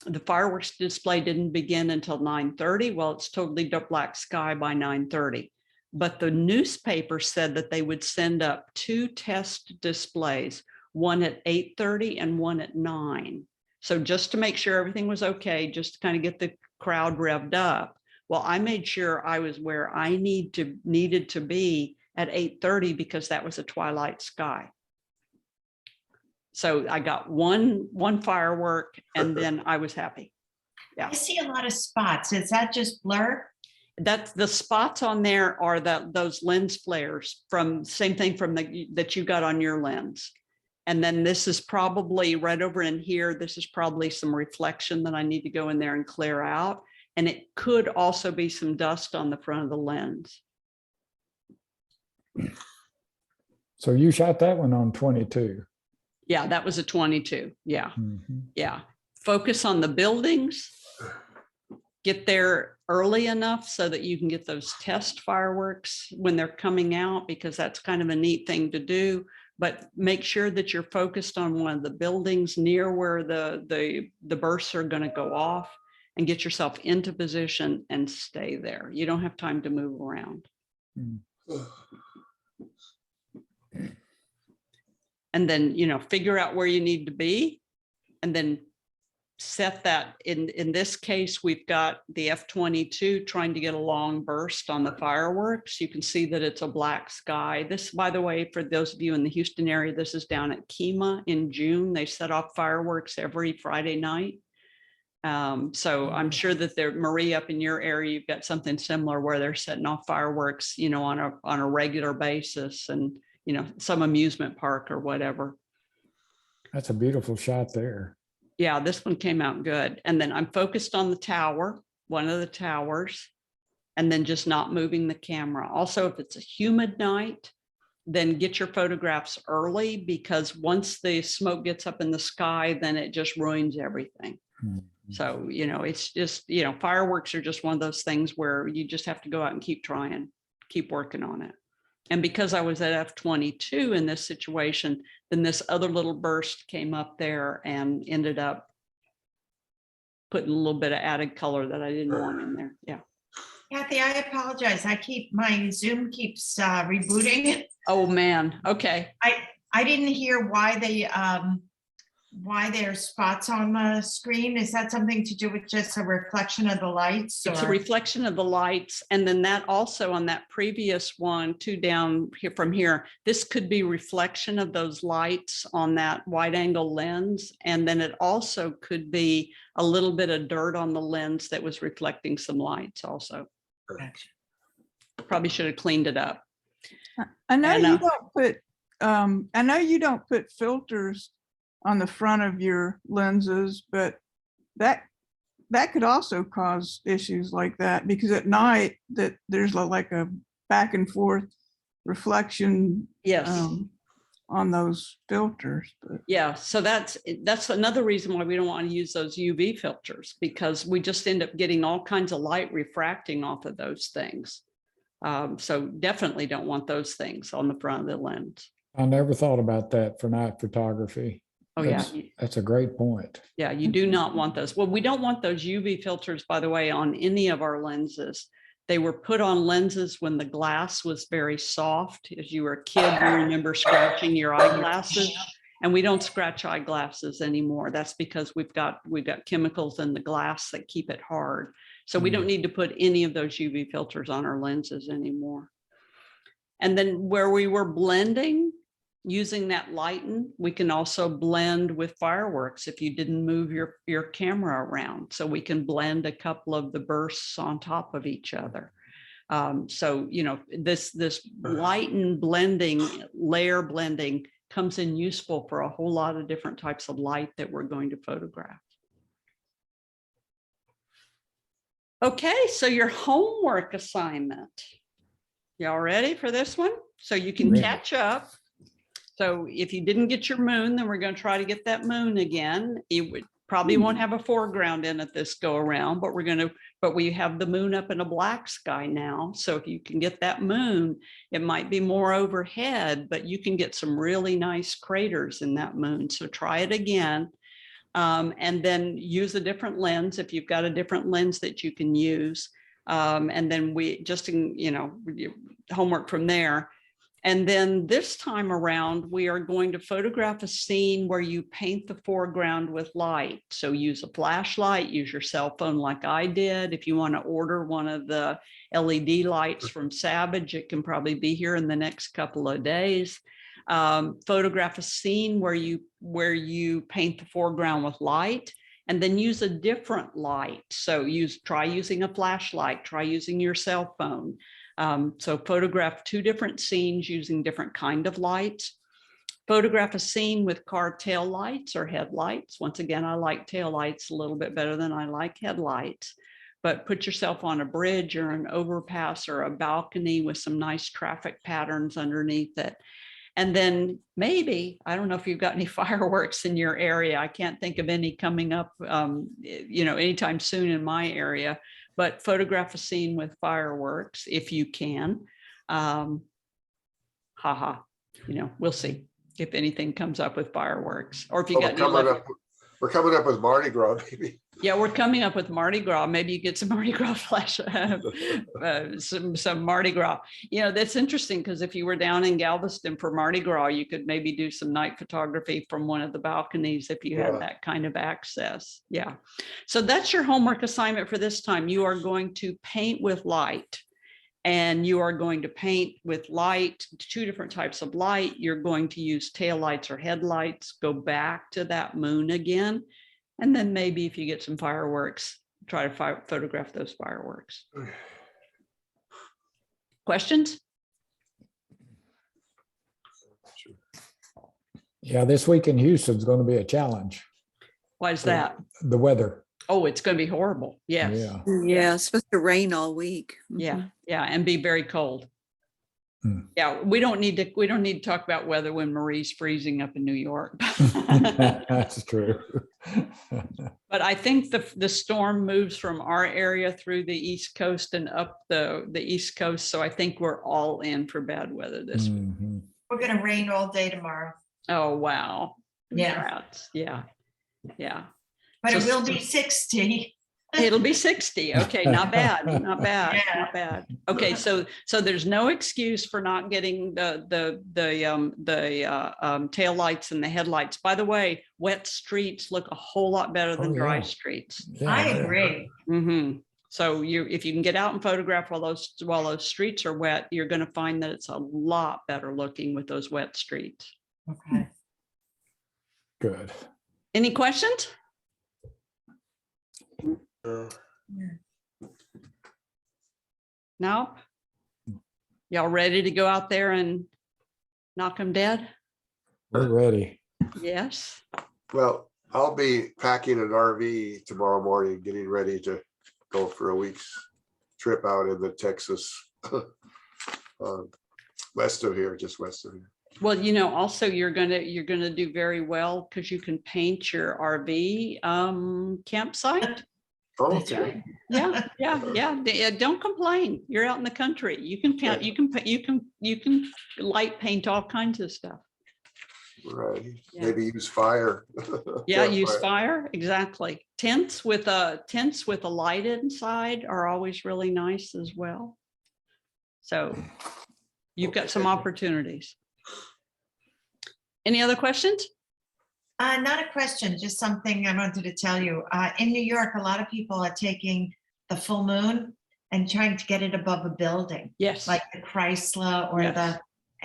the fireworks display didn't begin until 9:30. Well, it's totally black sky by 9:30. But the newspaper said that they would send up 2 test displays, one at 8:30 and one at 9. So just to make sure everything was okay, just to kind of get the crowd revved up. Well, I made sure I was where I needed to be at 8:30 because that was a twilight sky. So I got one firework and then I was happy. I see a lot of spots. Is that just blur? That's the spots on there are those lens flares from same thing from that you got on your lens. And then this is probably right over in here. This is probably some reflection that I need to go in there and clear out. And it could also be some dust on the front of the lens. So you shot that one on 22. Yeah, that was a 22. Yeah. Mhm. Yeah, focus on the buildings. Get there early enough so that you can get those test fireworks when they're coming out, because that's kind of a neat thing to do. But make sure that you're focused on one of the buildings near where the bursts are going to go off, and get yourself into position and stay there. You don't have time to move around. And then, you know, figure out where you need to be, and then set that in this case, we've got the F-22 trying to get a long burst on the fireworks. You can see that it's a black sky. This, by the way, for those of you in the Houston area, this is down at Kemah in June. They set off fireworks every Friday night. So I'm sure that Marie, up in your area, you've got something similar where they're setting off fireworks, you know, on a regular basis, and, you know, some amusement park or whatever. That's a beautiful shot there. Yeah, this one came out good. And then I'm focused on the tower, one of the towers, and then just not moving the camera. Also, if it's a humid night, then get your photographs early, because once the smoke gets up in the sky, then it just ruins everything. Mhm. So, you know, it's just, you know, fireworks are just one of those things where you just have to go out and keep trying, keep working on it. And because I was at F-22 in this situation, then this other little burst came up there and ended up putting a little bit of added color that I didn't want in there. Yeah. Kathy, I apologize. My Zoom keeps rebooting. Oh, man. Okay. I didn't hear why there's spots on the screen. Is that something to do with just a reflection of the lights? It's a or- reflection of the lights. And then that also on that previous one, 2 down here from here, this could be reflection of those lights on that wide angle lens. And then it also could be a little bit of dirt on the lens that was reflecting some lights also. Probably should have cleaned it up. I know And, you don't put, I know you don't put filters on the front of your lenses, but that could also cause issues like that, because at night that there's like a back and forth reflection Yes. on those filters. But Yeah, so that's another reason why we don't want to use those UV filters, because we just end up getting all kinds of light refracting off of those things. So definitely don't want those things on the front of the lens. I never thought about that for night photography. Oh, yeah. That's a great point. Yeah, you do not want those. Well, we don't want those UV filters, by the way, on any of our lenses. They were put on lenses when the glass was very soft. As you were a kid, you remember scratching your eyeglasses. And we don't scratch eyeglasses anymore. That's because we've got chemicals in the glass that keep it hard. So we don't need to put any of those UV filters on our lenses anymore. And then where we were blending, using that lighten, we can also blend with fireworks if you didn't move your camera around. So we can blend a couple of the bursts on top of each other. So, you know, this lighten blending, layer blending comes in useful for a whole lot of different types of light that we're going to photograph. Okay, so your homework assignment. Y'all ready for this one? So you can Ready. catch up. So if you didn't get your moon, then we're going to try to get that moon again. It would probably won't have a foreground in it this go around, but we have the moon up in a black sky now. So if you can get that moon, it might be more overhead, but you can get some really nice craters in that moon. So try it again. And then use a different lens if you've got a different lens that you can use. And then homework from there. And then this time around, we are going to photograph a scene where you paint the foreground with light. So use a flashlight, use your cell phone like I did. If you want to order one of the LED lights from Savage, it can probably be here in the next couple of days. Photograph a scene where you paint the foreground with light, and then use a different light. So try using a flashlight, try using your cell phone. So photograph 2 different scenes using different kind of lights. Photograph a scene with car tail lights or headlights. Once again, I like tail lights a little bit better than I like headlights. But put yourself on a bridge or an overpass or a balcony with some nice traffic patterns underneath it. And then maybe, I don't know if you've got any fireworks in your area. I can't think of any coming up, anytime soon in my area, but photograph a scene with fireworks if you can. We'll see if anything comes up with fireworks, or if you got we're coming up with Mardi Gras, maybe. Yeah, we're coming up with Mardi Gras. Maybe you get some Mardi Gras flash, some Mardi Gras. You know, that's interesting because if you were down in Galveston for Mardi Gras, you could maybe do some night photography from one of the balconies if you had that kind of access. Yeah. So that's your homework assignment for this time. You are going to paint with light. And you are going to paint with light, 2 different types of light. You're going to use taillights or headlights, go back to that moon again. And then maybe if you get some fireworks, try to photograph those fireworks. Questions? Yeah, this week in Houston's going to be a challenge. Why is that? The weather. Oh, it's going to be horrible. Yes. Yeah. Yeah, it's supposed to rain all week. Yeah. Yeah. And be very cold. Hmm. Yeah. We don't need to talk about weather when Marie's freezing up in New York. That's true. But I think the storm moves from our area through the East Coast and up the East Coast. So I think we're all in for bad weather this week. Mhm. We're gonna rain all day tomorrow, Oh, wow. Yeah. Congrats. Yeah. Yeah. but it So- will be 60. It'll be 60. Okay, not bad, not bad, Yeah. not bad. Okay, so there's no excuse for not getting the tail lights and the headlights. By the way, wet streets look a whole lot better than Oh, dry yeah. streets. Yeah, I yeah. agree. Mhm. So if you can get out and photograph while those streets are wet, you're going to find that it's a lot better looking with those wet streets. Okay. Good. Any questions? No? Y'all ready to go out there and knock them dead? We're ready. Yes. Well, I'll be packing an RV tomorrow morning, getting ready to go for a week's trip out in the Texas, west of here, just west of here. Well, also you're gonna do very well because you can paint your RV campsite. Oh, That's right. Yeah. Don't complain. You're out in the country. You can paint. You can light paint all kinds of stuff. Right, Yeah. maybe use fire. Yeah, use Campfire. fire, exactly. Tents with a light inside are always really nice as well. So you've got some Okay. opportunities. Any other questions? Not a question, just something I wanted to tell you. In New York, a lot of people are taking the full moon and trying to get it above a building, Yes. like the Chrysler or Yes. the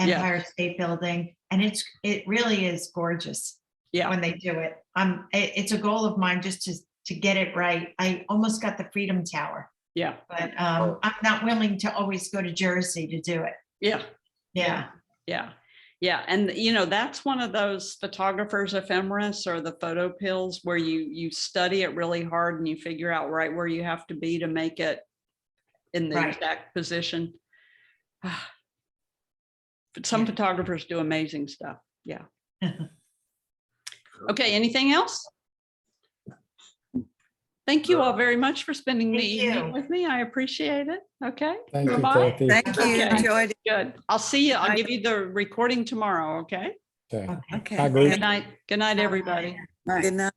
Yes. Empire State Building. And it really is gorgeous Yeah, when they do it. It's a goal of mine just to get it right. I almost got the Freedom Tower, yeah, but Oh. I'm not willing to always go to Jersey to do it. yeah. Yeah. Yeah. Yeah. And that's one of those photographers ephemeris or the photo pills where you study it really hard and you figure out right where you have to be to make it in the Right. exact position. But some Yeah. photographers do amazing stuff. Yeah. Okay. Anything else? Thank you all very much for spending the Thank evening you. with me. I appreciate it. Okay. Thank you, Bye-bye. Kathy. Thank you. Okay. Enjoyed it. Good. I'll see you. I'll Bye. give you the recording tomorrow. Okay. Okay. Okay. Hi, Bruce. Good night. Good night, everybody. Good night.